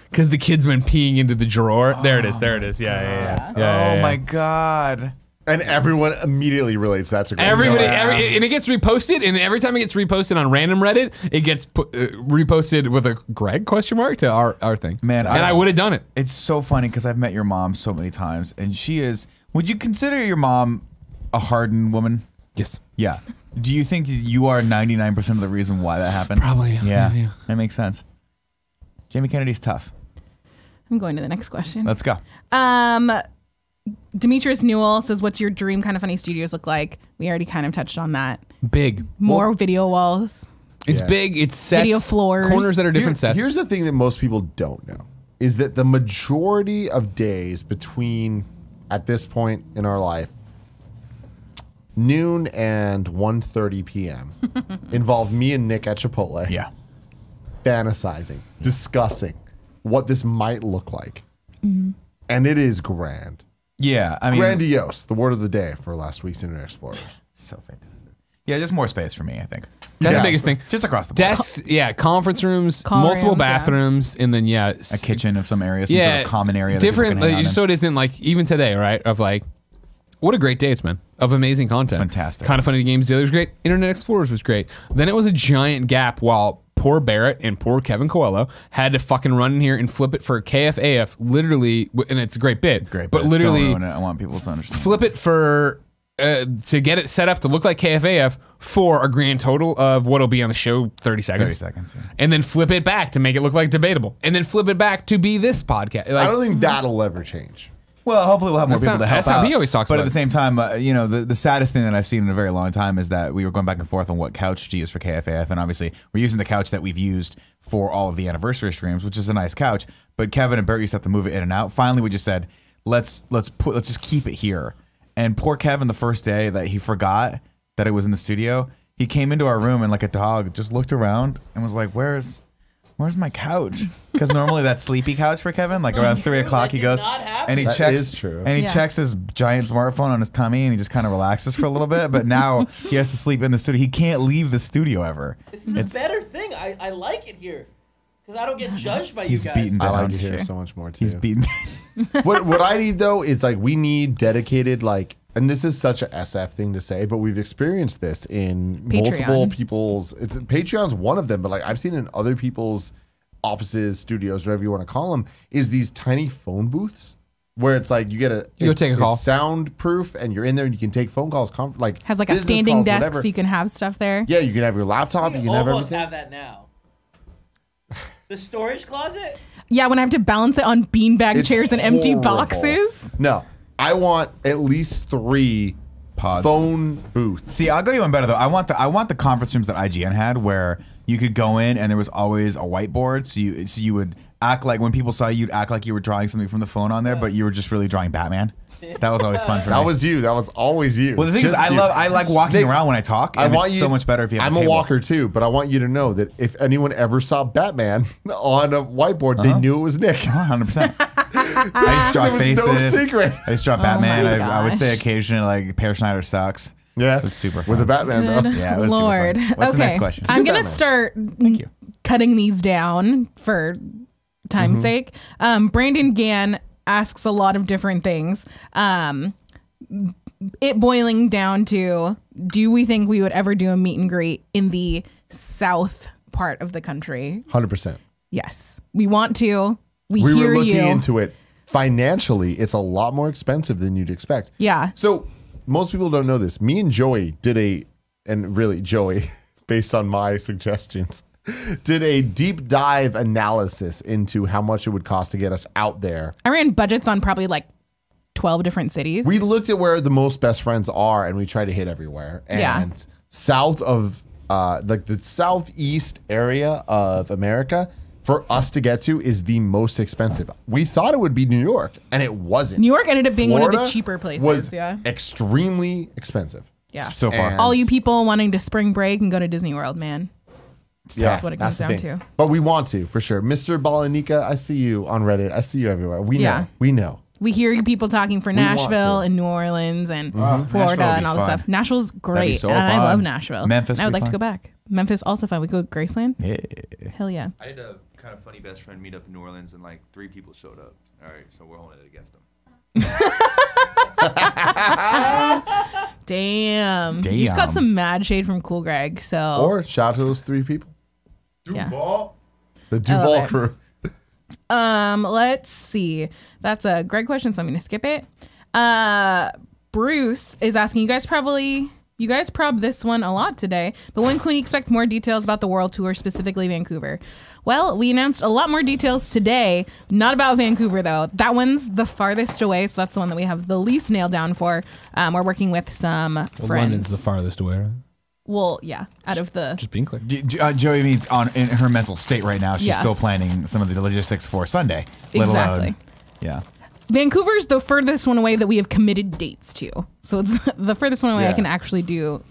[SPEAKER 1] Because the kid's been peeing into the drawer. There it is. Yeah.
[SPEAKER 4] Oh my God.
[SPEAKER 5] And everyone immediately relates that to Greg.
[SPEAKER 1] Everybody, and it gets reposted, and every time it gets reposted on random Reddit, it gets reposted with a Greg question mark to our thing.
[SPEAKER 4] Man,
[SPEAKER 1] and I would have done it.
[SPEAKER 4] It's so funny because I've met your mom so many times, and she is. Would you consider your mom a hardened woman?
[SPEAKER 1] Yes.
[SPEAKER 4] Yeah. Do you think you are 99% of the reason why that happened?
[SPEAKER 1] Probably.
[SPEAKER 4] Yeah. That makes sense. Jamie Kennedy's tough.
[SPEAKER 3] I'm going to the next question.
[SPEAKER 4] Let's go.
[SPEAKER 3] Demetrius Newell says, what's your dream Kind of Funny studios look like? We already kind of touched on that.
[SPEAKER 1] Big.
[SPEAKER 3] More video walls.
[SPEAKER 1] It's big. It's sets.
[SPEAKER 3] Video floors.
[SPEAKER 1] Corners that are different sets.
[SPEAKER 5] Here's the thing that most people don't know is that the majority of days between, at this point in our life, noon and 1:30 p.m. involve me and Nick at Chipotle.
[SPEAKER 4] Yeah.
[SPEAKER 5] Fantasizing, discussing what this might look like. And it is grand.
[SPEAKER 4] Yeah. I mean,
[SPEAKER 5] Grandiose, the word of the day for last week's Internet Explorers.
[SPEAKER 4] so fantastic. Yeah, just more space for me, I think.
[SPEAKER 1] That's
[SPEAKER 5] Yeah.
[SPEAKER 1] the biggest thing.
[SPEAKER 4] Just across the board.
[SPEAKER 1] Desks, conference rooms,
[SPEAKER 3] Call
[SPEAKER 1] multiple
[SPEAKER 3] rooms, yeah.
[SPEAKER 1] bathrooms, and then
[SPEAKER 4] A kitchen of some area, some sort of common area. That
[SPEAKER 1] different.
[SPEAKER 4] people can hang out in.
[SPEAKER 1] So it isn't like even today, right? Of like, what a great day it's been of amazing content.
[SPEAKER 4] Fantastic.
[SPEAKER 1] Kind of Funny Games Daily was great. Internet Explorers was great. Then it was a giant gap while poor Barrett and poor Kevin Coelho had to fucking run in here and flip it for KFAF. Literally, and it's a great bit.
[SPEAKER 4] Great,
[SPEAKER 1] but
[SPEAKER 4] don't
[SPEAKER 1] literally
[SPEAKER 4] ruin it. I want people to understand.
[SPEAKER 1] flip it for. To get it set up to look like KFAF for a grand total of what'll be on the show 30 seconds.
[SPEAKER 4] 30 seconds. Yeah.
[SPEAKER 1] And then flip it back to make it look like Debatable. And then flip it back to be this podcast.
[SPEAKER 5] I don't think that'll ever change.
[SPEAKER 4] Well, hopefully we'll have more
[SPEAKER 1] That's
[SPEAKER 4] people
[SPEAKER 1] not-
[SPEAKER 4] to help
[SPEAKER 1] that's how
[SPEAKER 4] out.
[SPEAKER 1] he always talks
[SPEAKER 4] but
[SPEAKER 1] about
[SPEAKER 4] at the same time, the saddest thing that I've seen in a very long time is that we were going back and forth on what couch to use for KFAF, and obviously we're using the couch that we've used for all of the anniversary streams, which is a nice couch. But Kevin and Bert used to have to move it in and out. Finally, we just said let's just keep it here. And poor Kevin, the first day that he forgot that it was in the studio, he came into our room and like a dog just looked around and was like, "Where's my couch?" Because normally that's sleepy couch for Kevin. Like around 3 o'clock, he goes and he
[SPEAKER 5] That
[SPEAKER 4] checks.
[SPEAKER 5] is true.
[SPEAKER 4] And he
[SPEAKER 3] Yeah.
[SPEAKER 4] checks his giant smartphone on his tummy and he just kind of relaxes for a little bit. But now he has to sleep in the studio. He can't leave the studio ever.
[SPEAKER 2] This is a better thing. I like it here because I don't get judged by
[SPEAKER 4] He's
[SPEAKER 2] you guys.
[SPEAKER 4] beaten
[SPEAKER 5] I
[SPEAKER 4] down.
[SPEAKER 5] like it here so much more too.
[SPEAKER 4] He's beaten.
[SPEAKER 5] what I need though is like we need dedicated like, and this is such a SF thing to say, but we've experienced this in multiple
[SPEAKER 3] Patreon.
[SPEAKER 5] people's. Patreon's one of them, but like I've seen in other people's offices, studios, whatever you want to call them, is these tiny phone booths where it's like you get
[SPEAKER 1] go take a call.
[SPEAKER 5] It's soundproof, and you're in there and you can take phone calls. Like
[SPEAKER 3] Has like a
[SPEAKER 5] business
[SPEAKER 3] standing
[SPEAKER 5] calls,
[SPEAKER 3] desk
[SPEAKER 5] whatever.
[SPEAKER 3] so you can have stuff there.
[SPEAKER 5] Yeah, you can have your laptop. You
[SPEAKER 2] We
[SPEAKER 5] can have
[SPEAKER 2] almost
[SPEAKER 5] everything.
[SPEAKER 2] have that now. The storage closet.
[SPEAKER 3] Yeah, when I have to balance it on beanbag
[SPEAKER 5] It's
[SPEAKER 3] chairs and empty
[SPEAKER 5] horrible.
[SPEAKER 3] boxes.
[SPEAKER 5] No, I want at least 3
[SPEAKER 4] Pods.
[SPEAKER 5] phone booths.
[SPEAKER 4] See, I'll go you one better though. I want the conference rooms that IGN had where you could go in and there was always a whiteboard, so you would act like when people saw you, you'd act like you were drawing something from the phone on there, but you were just really drawing Batman. That was always fun for me.
[SPEAKER 5] That was you. That was always you.
[SPEAKER 4] Well, the thing is,
[SPEAKER 5] Just you.
[SPEAKER 4] I like walking around when I talk. And it's so much better if you have
[SPEAKER 5] I'm
[SPEAKER 4] a
[SPEAKER 5] a
[SPEAKER 4] table.
[SPEAKER 5] walker too, but I want you to know that if anyone ever saw Batman on a whiteboard, they knew it was Nick.
[SPEAKER 4] 100%. I used to draw
[SPEAKER 5] There was
[SPEAKER 4] faces.
[SPEAKER 5] no secret.
[SPEAKER 4] I used to draw Batman.
[SPEAKER 3] my
[SPEAKER 4] I would say
[SPEAKER 3] gosh.
[SPEAKER 4] occasionally like Pear Schneider sucks.
[SPEAKER 5] Yeah,
[SPEAKER 4] It was super fun.
[SPEAKER 5] with the Batman
[SPEAKER 3] Good
[SPEAKER 5] though.
[SPEAKER 4] Yeah, it was
[SPEAKER 3] Lord.
[SPEAKER 4] super fun. What's
[SPEAKER 3] okay.
[SPEAKER 4] the next question?
[SPEAKER 3] I'm
[SPEAKER 5] good
[SPEAKER 3] gonna
[SPEAKER 5] Batman.
[SPEAKER 3] start
[SPEAKER 4] you.
[SPEAKER 3] cutting these down for time's
[SPEAKER 4] Mm-hmm.
[SPEAKER 3] sake. Brandon Gann asks a lot of different things. It boiling down to, do we think we would ever do a meet and greet in the south part of the country?
[SPEAKER 5] 100%.
[SPEAKER 3] Yes, we want to. We
[SPEAKER 5] We
[SPEAKER 3] hear
[SPEAKER 5] were looking
[SPEAKER 3] you.
[SPEAKER 5] into it. Financially, it's a lot more expensive than you'd expect.
[SPEAKER 3] Yeah.
[SPEAKER 5] So most people don't know this. Me and Joey and really Joey, based on my suggestions, did a deep dive analysis into how much it would cost to get us out there.
[SPEAKER 3] I ran budgets on probably like 12 different cities.
[SPEAKER 5] We looked at where the most best friends are, and we try to hit everywhere. And
[SPEAKER 3] Yeah.
[SPEAKER 5] south of like the southeast area of America, for us to get to is the most expensive. We thought it would be New York, and it wasn't.
[SPEAKER 3] New York ended up being one of the
[SPEAKER 5] Florida
[SPEAKER 3] cheaper places.
[SPEAKER 5] Was
[SPEAKER 3] Yeah.
[SPEAKER 5] extremely expensive.
[SPEAKER 3] Yeah.
[SPEAKER 4] So far.
[SPEAKER 5] And-
[SPEAKER 3] All you people wanting to spring break and go to Disney World, man.
[SPEAKER 5] Yeah,
[SPEAKER 3] That's what it comes
[SPEAKER 5] the
[SPEAKER 3] down
[SPEAKER 5] thing.
[SPEAKER 3] to.
[SPEAKER 5] But we want to, for sure. Mr. Balanika, I see you on Reddit. I see you everywhere. We know.
[SPEAKER 3] Yeah.
[SPEAKER 5] We know.
[SPEAKER 3] We hear you people talking for
[SPEAKER 5] want
[SPEAKER 3] Nashville
[SPEAKER 5] to.
[SPEAKER 3] and New Orleans and
[SPEAKER 4] Nashville
[SPEAKER 3] Florida
[SPEAKER 4] would be
[SPEAKER 3] and all this
[SPEAKER 4] fun.
[SPEAKER 3] stuff. Nashville's great.
[SPEAKER 4] so
[SPEAKER 3] and I
[SPEAKER 4] fun.
[SPEAKER 3] love Nashville.
[SPEAKER 4] Memphis
[SPEAKER 3] And I would
[SPEAKER 4] would
[SPEAKER 3] like
[SPEAKER 4] be
[SPEAKER 3] to go back. Memphis also fun. We go to Graceland.
[SPEAKER 4] Yeah.
[SPEAKER 3] Hell yeah.
[SPEAKER 7] I did a kind of funny best friend meet up in New Orleans, and like 3 people showed up. All right, so we're holding it against them.
[SPEAKER 3] Damn. You just got
[SPEAKER 4] Damn.
[SPEAKER 3] some mad shade from Cool Greg. So
[SPEAKER 5] Or shout out to those 3 people.
[SPEAKER 3] yeah.
[SPEAKER 5] The Duval
[SPEAKER 3] it.
[SPEAKER 5] crew.
[SPEAKER 3] Let's see. That's a great question, so I'm gonna skip it. Bruce is asking, you guys prob this one a lot today, but when can we expect more details about the world tour, specifically Vancouver? Well, we announced a lot more details today, not about Vancouver though. That one's the farthest away, so that's the one that we have the least nailed down for. We're working with some friends.
[SPEAKER 1] London's the farthest away, right?
[SPEAKER 3] Well, yeah, out of the
[SPEAKER 1] Just being clear.
[SPEAKER 4] Joey means in her mental state right now. She's
[SPEAKER 3] Yeah.
[SPEAKER 4] still planning some of the logistics for Sunday. Let
[SPEAKER 3] Exactly.
[SPEAKER 4] alone, yeah.
[SPEAKER 3] Vancouver's the furthest one away that we have committed dates to. So it's the furthest one away I
[SPEAKER 5] Yeah.
[SPEAKER 3] can actually do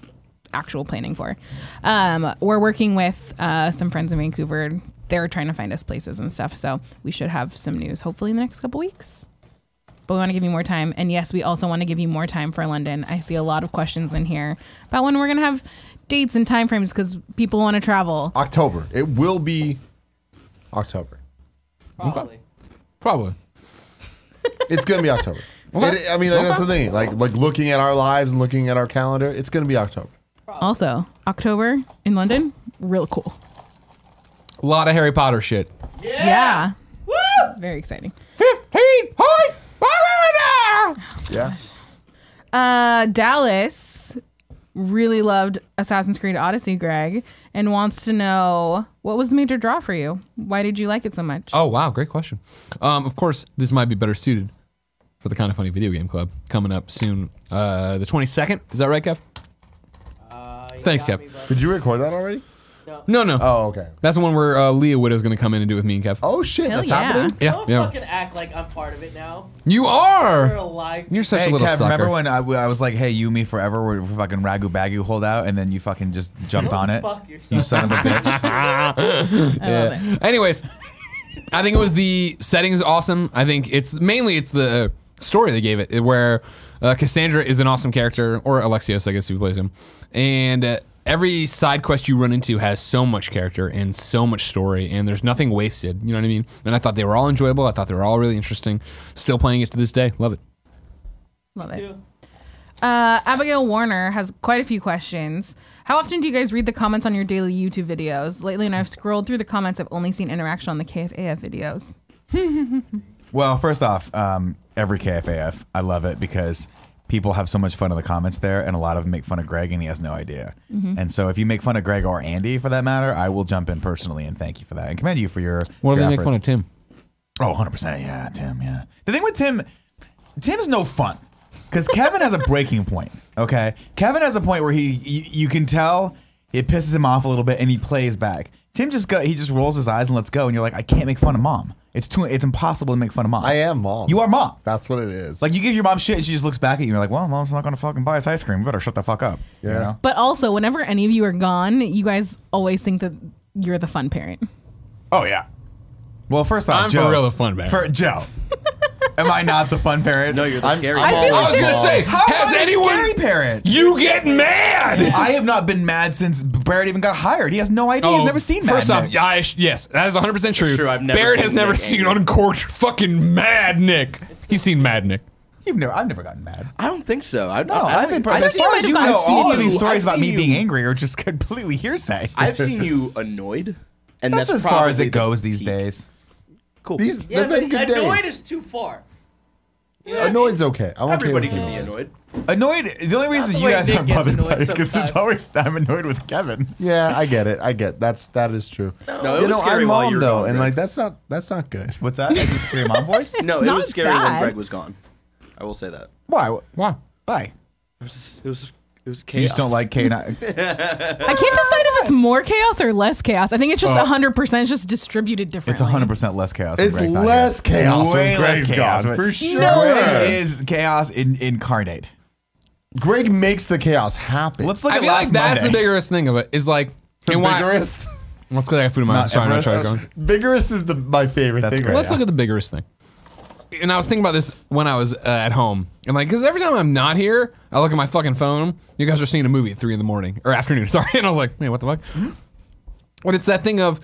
[SPEAKER 3] actual planning for. We're working with some friends in Vancouver. They're trying to find us places and stuff. So we should have some news hopefully in the next couple weeks. But we want to give you more time. And yes, we also want to give you more time for London. I see a lot of questions in here about when we're going to have dates and time frames because people want to travel.
[SPEAKER 5] October. It will be October.
[SPEAKER 1] Probably.
[SPEAKER 5] It's going to be October. I mean, that's the thing. Like looking at our lives and looking at our calendar, it's going to be October.
[SPEAKER 3] Also, October in London, real cool.
[SPEAKER 1] A lot of Harry Potter shit.
[SPEAKER 3] Yeah. Woo! Very exciting.
[SPEAKER 1] 15 point.
[SPEAKER 5] Yeah.
[SPEAKER 3] Dallas really loved Assassin's Creed Odyssey, Greg, and wants to know what was the major draw for you? Why did you like it so much?
[SPEAKER 1] Oh, wow. Great question. Of course, this might be better suited for the Kind of Funny Video Game Club coming up soon. The 22nd. Is that right, Kev? Thanks, Kev.
[SPEAKER 5] Did you record that already?
[SPEAKER 1] No.
[SPEAKER 5] Oh, okay.
[SPEAKER 1] That's the one where Leah Widow's going to come in and do it with me and Kev.
[SPEAKER 5] Oh, shit.
[SPEAKER 3] Hell
[SPEAKER 5] That's
[SPEAKER 3] yeah.
[SPEAKER 5] happening?
[SPEAKER 1] Yeah,
[SPEAKER 2] Don't
[SPEAKER 1] yeah.
[SPEAKER 2] fucking act like I'm part of it now.
[SPEAKER 1] You
[SPEAKER 2] You're
[SPEAKER 1] are.
[SPEAKER 2] alive.
[SPEAKER 1] You're such
[SPEAKER 4] Hey,
[SPEAKER 1] a little
[SPEAKER 4] Kev,
[SPEAKER 1] sucker.
[SPEAKER 4] remember when I was like, hey, you, me, forever, we're fucking ragu bagu holdout, and then you fucking just jumped on it?
[SPEAKER 2] Fuck yourself.
[SPEAKER 4] You son of a bitch.
[SPEAKER 3] I love it.
[SPEAKER 1] Anyways, I think it was the setting is awesome. I think it's the story they gave it, where Cassandra is an awesome character, or Alexios, I guess, who plays him, and every side quest you run into has so much character and so much story, and there's nothing wasted. You know what I mean? And I thought they were all enjoyable. I thought they were all really interesting. Still playing it to this day. Love it.
[SPEAKER 3] Love it.
[SPEAKER 2] Too.
[SPEAKER 3] Abigail Warner has quite a few questions. How often do you guys read the comments on your daily YouTube videos? Lately, when I've scrolled through the comments, I've only seen interaction on the KFAF videos.
[SPEAKER 4] Well, first off, every KFAF, I love it because people have so much fun in the comments there, and a lot of them make fun of Greg, and he has no idea. And so if you make fun of Greg or Andy, for that matter, I will jump in personally and thank you for that and commend you for your
[SPEAKER 1] What do
[SPEAKER 4] your
[SPEAKER 1] they make
[SPEAKER 4] efforts.
[SPEAKER 1] fun of Tim?
[SPEAKER 4] Oh, 100%. Yeah, Tim, yeah. The thing with Tim's no fun because Kevin has a breaking point, okay? Kevin has a point where you can tell it pisses him off a little bit, and he plays back. Tim just rolls his eyes and lets go, and you're like, I can't make fun of mom. It's impossible to make fun of mom.
[SPEAKER 5] I am mom.
[SPEAKER 4] You are mom.
[SPEAKER 5] That's what it is.
[SPEAKER 4] Like, you give your mom shit and she just looks back at you and you're like, well, mom's not going to fucking buy us ice cream. We better shut the fuck up.
[SPEAKER 5] Yeah.
[SPEAKER 4] You know?
[SPEAKER 3] But also, whenever any of you are gone, you guys always think that you're the fun parent.
[SPEAKER 4] Oh, yeah. Well, first off,
[SPEAKER 1] I'm
[SPEAKER 4] Joe.
[SPEAKER 1] for real the fun parent.
[SPEAKER 4] For Joe. Am I not the fun parent?
[SPEAKER 6] No, you're the scary
[SPEAKER 5] I'm
[SPEAKER 6] one.
[SPEAKER 3] feel
[SPEAKER 1] I
[SPEAKER 3] like
[SPEAKER 1] was gonna
[SPEAKER 5] mom.
[SPEAKER 1] say,
[SPEAKER 4] How am
[SPEAKER 1] has
[SPEAKER 4] I a
[SPEAKER 1] anyone?
[SPEAKER 4] scary parent?
[SPEAKER 1] You get mad.
[SPEAKER 4] I have not been mad since Barrett even got hired. He has no idea. He's never seen Mad
[SPEAKER 1] First off,
[SPEAKER 4] Nick.
[SPEAKER 1] yes, that is 100% true.
[SPEAKER 6] true, I've never
[SPEAKER 1] Barrett
[SPEAKER 6] seen
[SPEAKER 1] has never
[SPEAKER 6] Nick
[SPEAKER 1] seen
[SPEAKER 6] angry.
[SPEAKER 1] uncorked fucking Mad Nick. He's seen Mad Nick.
[SPEAKER 4] I've never gotten mad.
[SPEAKER 6] I don't think so. I've
[SPEAKER 4] No, I've been. As
[SPEAKER 3] think
[SPEAKER 4] far
[SPEAKER 3] you
[SPEAKER 4] as
[SPEAKER 3] might
[SPEAKER 4] you
[SPEAKER 3] have
[SPEAKER 4] know,
[SPEAKER 3] gotten
[SPEAKER 4] all of
[SPEAKER 6] seen
[SPEAKER 4] these
[SPEAKER 6] you.
[SPEAKER 4] stories
[SPEAKER 6] I've
[SPEAKER 4] about me
[SPEAKER 6] seen
[SPEAKER 4] being
[SPEAKER 6] you.
[SPEAKER 4] angry are just completely hearsay.
[SPEAKER 6] I've seen you annoyed, and
[SPEAKER 4] That's
[SPEAKER 6] that's,
[SPEAKER 4] as far as
[SPEAKER 6] probably
[SPEAKER 4] it goes
[SPEAKER 6] the
[SPEAKER 4] these
[SPEAKER 6] peak.
[SPEAKER 4] days.
[SPEAKER 6] Cool.
[SPEAKER 5] These
[SPEAKER 2] Yeah,
[SPEAKER 5] they've been
[SPEAKER 2] but
[SPEAKER 5] good
[SPEAKER 2] annoyed
[SPEAKER 5] days.
[SPEAKER 2] is too far.
[SPEAKER 5] Annoyed's okay. I'm
[SPEAKER 6] Everybody
[SPEAKER 5] okay with
[SPEAKER 6] can be
[SPEAKER 5] it.
[SPEAKER 6] annoyed.
[SPEAKER 4] Annoyed. The only reason
[SPEAKER 2] the
[SPEAKER 4] you
[SPEAKER 2] way
[SPEAKER 4] guys
[SPEAKER 2] Nick
[SPEAKER 4] aren't
[SPEAKER 2] gets
[SPEAKER 4] bothered by
[SPEAKER 2] annoyed
[SPEAKER 4] it because it's
[SPEAKER 2] sometimes.
[SPEAKER 4] always I'm annoyed with Kevin.
[SPEAKER 5] Yeah, I get it. That is true.
[SPEAKER 6] No, it
[SPEAKER 5] You
[SPEAKER 6] was
[SPEAKER 5] know,
[SPEAKER 6] scary
[SPEAKER 5] I'm
[SPEAKER 6] while you
[SPEAKER 5] mom
[SPEAKER 6] were
[SPEAKER 5] though,
[SPEAKER 6] gone,
[SPEAKER 5] and
[SPEAKER 6] Greg.
[SPEAKER 5] like that's not good.
[SPEAKER 4] What's that? Like, it's scary mom voice.
[SPEAKER 6] No,
[SPEAKER 3] It's
[SPEAKER 6] it
[SPEAKER 3] not
[SPEAKER 6] was scary
[SPEAKER 3] bad.
[SPEAKER 6] when Greg was gone. I will say that.
[SPEAKER 4] Why?
[SPEAKER 1] Why?
[SPEAKER 4] Why?
[SPEAKER 6] It was
[SPEAKER 4] You
[SPEAKER 6] chaos.
[SPEAKER 4] just don't like K9.
[SPEAKER 3] I can't decide if it's more chaos or less chaos. I think it's just 100% just distributed
[SPEAKER 4] It's
[SPEAKER 3] differently.
[SPEAKER 4] 100% less chaos.
[SPEAKER 5] It's
[SPEAKER 4] when Greg's not
[SPEAKER 5] less
[SPEAKER 4] here.
[SPEAKER 5] chaos
[SPEAKER 4] Way
[SPEAKER 5] when
[SPEAKER 4] less
[SPEAKER 5] Greg's
[SPEAKER 4] chaos.
[SPEAKER 5] gone, for sure.
[SPEAKER 4] Greg is chaos incarnate.
[SPEAKER 5] Greg makes the chaos happen.
[SPEAKER 4] Let's look
[SPEAKER 1] I
[SPEAKER 4] at
[SPEAKER 1] feel like
[SPEAKER 4] last
[SPEAKER 1] that's
[SPEAKER 4] Monday.
[SPEAKER 1] the biggest thing of it. Is like,
[SPEAKER 5] the
[SPEAKER 1] and why?
[SPEAKER 5] vigorous.
[SPEAKER 1] Let's go. I got food in my mouth.
[SPEAKER 4] Mount
[SPEAKER 1] Sorry, I'm not
[SPEAKER 4] Everest?
[SPEAKER 1] trying to go.
[SPEAKER 5] Vigorous is my favorite
[SPEAKER 4] That's
[SPEAKER 5] thing.
[SPEAKER 4] great.
[SPEAKER 5] Right
[SPEAKER 1] Let's
[SPEAKER 5] now.
[SPEAKER 1] look at the biggest thing. And I was thinking about this when I was at home. And like, because every time I'm not here, I look at my fucking phone. You guys are seeing a movie at 3 in the morning or afternoon. Sorry. And I was like, man, what the fuck? And it's that thing of,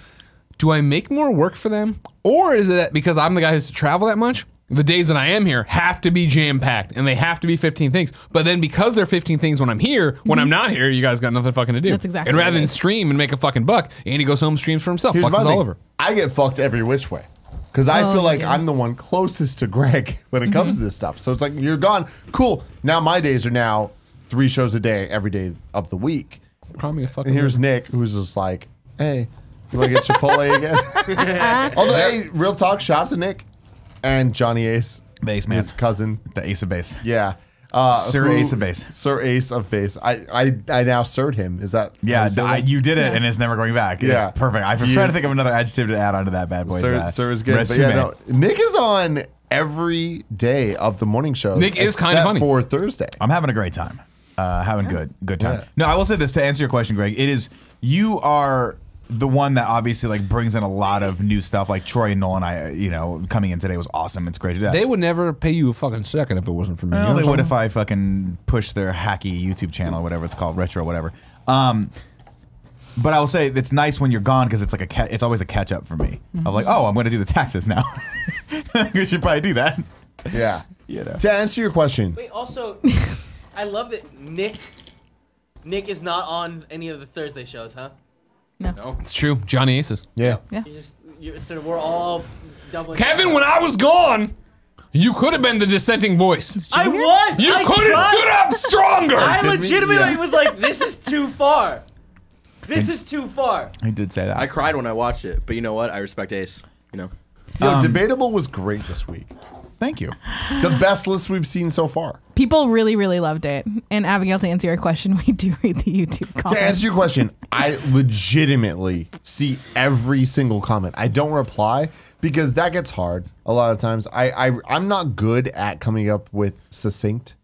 [SPEAKER 1] do I make more work for them? Or is it that because I'm the guy who has to travel that much, the days that I am here have to be jam-packed and they have to be 15 things. But then because they're 15 things when I'm here, when I'm not here, you guys got nothing fucking to do.
[SPEAKER 3] That's exactly
[SPEAKER 1] And
[SPEAKER 3] what
[SPEAKER 1] rather
[SPEAKER 3] it
[SPEAKER 1] than
[SPEAKER 3] is.
[SPEAKER 1] stream and make a fucking buck, Andy goes home and streams for himself.
[SPEAKER 5] Here's
[SPEAKER 1] Fucks
[SPEAKER 5] my
[SPEAKER 1] us
[SPEAKER 5] thing.
[SPEAKER 1] all over.
[SPEAKER 5] I get fucked every which way. Because I feel like
[SPEAKER 3] yeah.
[SPEAKER 5] I'm the one closest to Greg when it comes to this stuff. So it's like, you're gone. Cool. Now my days are now 3 shows a day, every day of the week.
[SPEAKER 1] Call me a fucking
[SPEAKER 5] And here's
[SPEAKER 1] loser.
[SPEAKER 5] Nick, who's just like, hey, you want to get Chipotle again? Although, hey, real talk, shout out to Nick and Johnny Ace,
[SPEAKER 4] Base, man.
[SPEAKER 5] his cousin.
[SPEAKER 4] The ace of base.
[SPEAKER 5] Yeah.
[SPEAKER 4] Sir Ace of Base.
[SPEAKER 5] Sir Ace of Base. I now sirred him. Is that?
[SPEAKER 4] Yeah,
[SPEAKER 5] how you say that?
[SPEAKER 4] you did it, and it's never going back.
[SPEAKER 5] Yeah.
[SPEAKER 4] It's perfect. I was trying to think of another adjective to add onto that bad boy.
[SPEAKER 5] Sir is good. But yeah, no, Nick is on every day of the morning show.
[SPEAKER 1] Nick is kinda funny.
[SPEAKER 5] for Thursday.
[SPEAKER 4] I'm having a great time. Having good time.
[SPEAKER 5] Yeah.
[SPEAKER 4] No, I will say this to answer your question, Greg. It is you are the one that obviously like brings in a lot of new stuff. Like Troy and Nolan, coming in today was awesome. It's great to do that.
[SPEAKER 1] They would never pay you a fucking second if it wasn't for me.
[SPEAKER 4] Well,
[SPEAKER 1] You know
[SPEAKER 4] they
[SPEAKER 1] what
[SPEAKER 4] would
[SPEAKER 1] I'm
[SPEAKER 4] if I fucking push their hacky YouTube channel or whatever it's called, retro whatever. But I will say it's nice when you're gone because it's like it's always a catch up for me. I'm like, oh, I'm going to do the taxes now. You should probably do that.
[SPEAKER 5] Yeah.
[SPEAKER 4] You know.
[SPEAKER 5] To answer your question,
[SPEAKER 2] Wait, also, I love that Nick is not on any of the Thursday shows, huh?
[SPEAKER 3] No.
[SPEAKER 1] It's true. Johnny Aces.
[SPEAKER 5] yeah.
[SPEAKER 2] So we're all doubling.
[SPEAKER 1] Kevin, when I was gone, you could have been the dissenting voice.
[SPEAKER 2] I was.
[SPEAKER 1] You
[SPEAKER 2] I
[SPEAKER 1] could have
[SPEAKER 2] tried.
[SPEAKER 1] stood up stronger.
[SPEAKER 2] I
[SPEAKER 5] Did we?
[SPEAKER 2] legitimately
[SPEAKER 5] Yeah.
[SPEAKER 2] was like, this is too far. This is too far.
[SPEAKER 4] I did say that.
[SPEAKER 6] I cried when I watched it, but you know what? I respect Ace. You know.
[SPEAKER 5] Yo, Debatable was great this week.
[SPEAKER 4] Thank you.
[SPEAKER 5] The best list we've seen so far.
[SPEAKER 3] People really, really loved it. And Abigail, to answer your question, we do read the YouTube comments.
[SPEAKER 5] To answer your question, I legitimately see every single comment. I don't reply because that gets hard a lot of times. I'm not good at coming up with succinct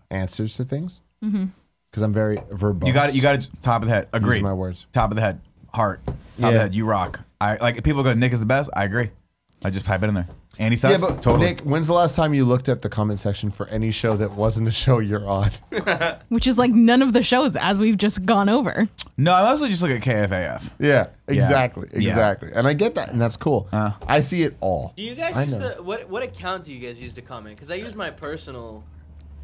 [SPEAKER 5] answers to things because I'm very verbose.
[SPEAKER 4] You got it. Top of the head. Agreed.
[SPEAKER 5] Use my words.
[SPEAKER 4] Top of the head. Heart. Top of the head. You rock. I like people go. Nick is the best. I agree. I just pipe it in there. Andy sucks.
[SPEAKER 5] Yeah, but
[SPEAKER 4] totally.
[SPEAKER 5] Nick, when's the last time you looked at the comment section for any show that wasn't a show you're on?
[SPEAKER 3] Which is like none of the shows as we've just gone over.
[SPEAKER 4] No, I mostly just look at KFAF.
[SPEAKER 5] Yeah, exactly,
[SPEAKER 4] Yeah.
[SPEAKER 5] exactly. And I get that, and that's cool. I see it all.
[SPEAKER 2] Do you guys
[SPEAKER 5] I
[SPEAKER 2] use
[SPEAKER 5] know.
[SPEAKER 2] what account do you guys use to comment? Because I use my personal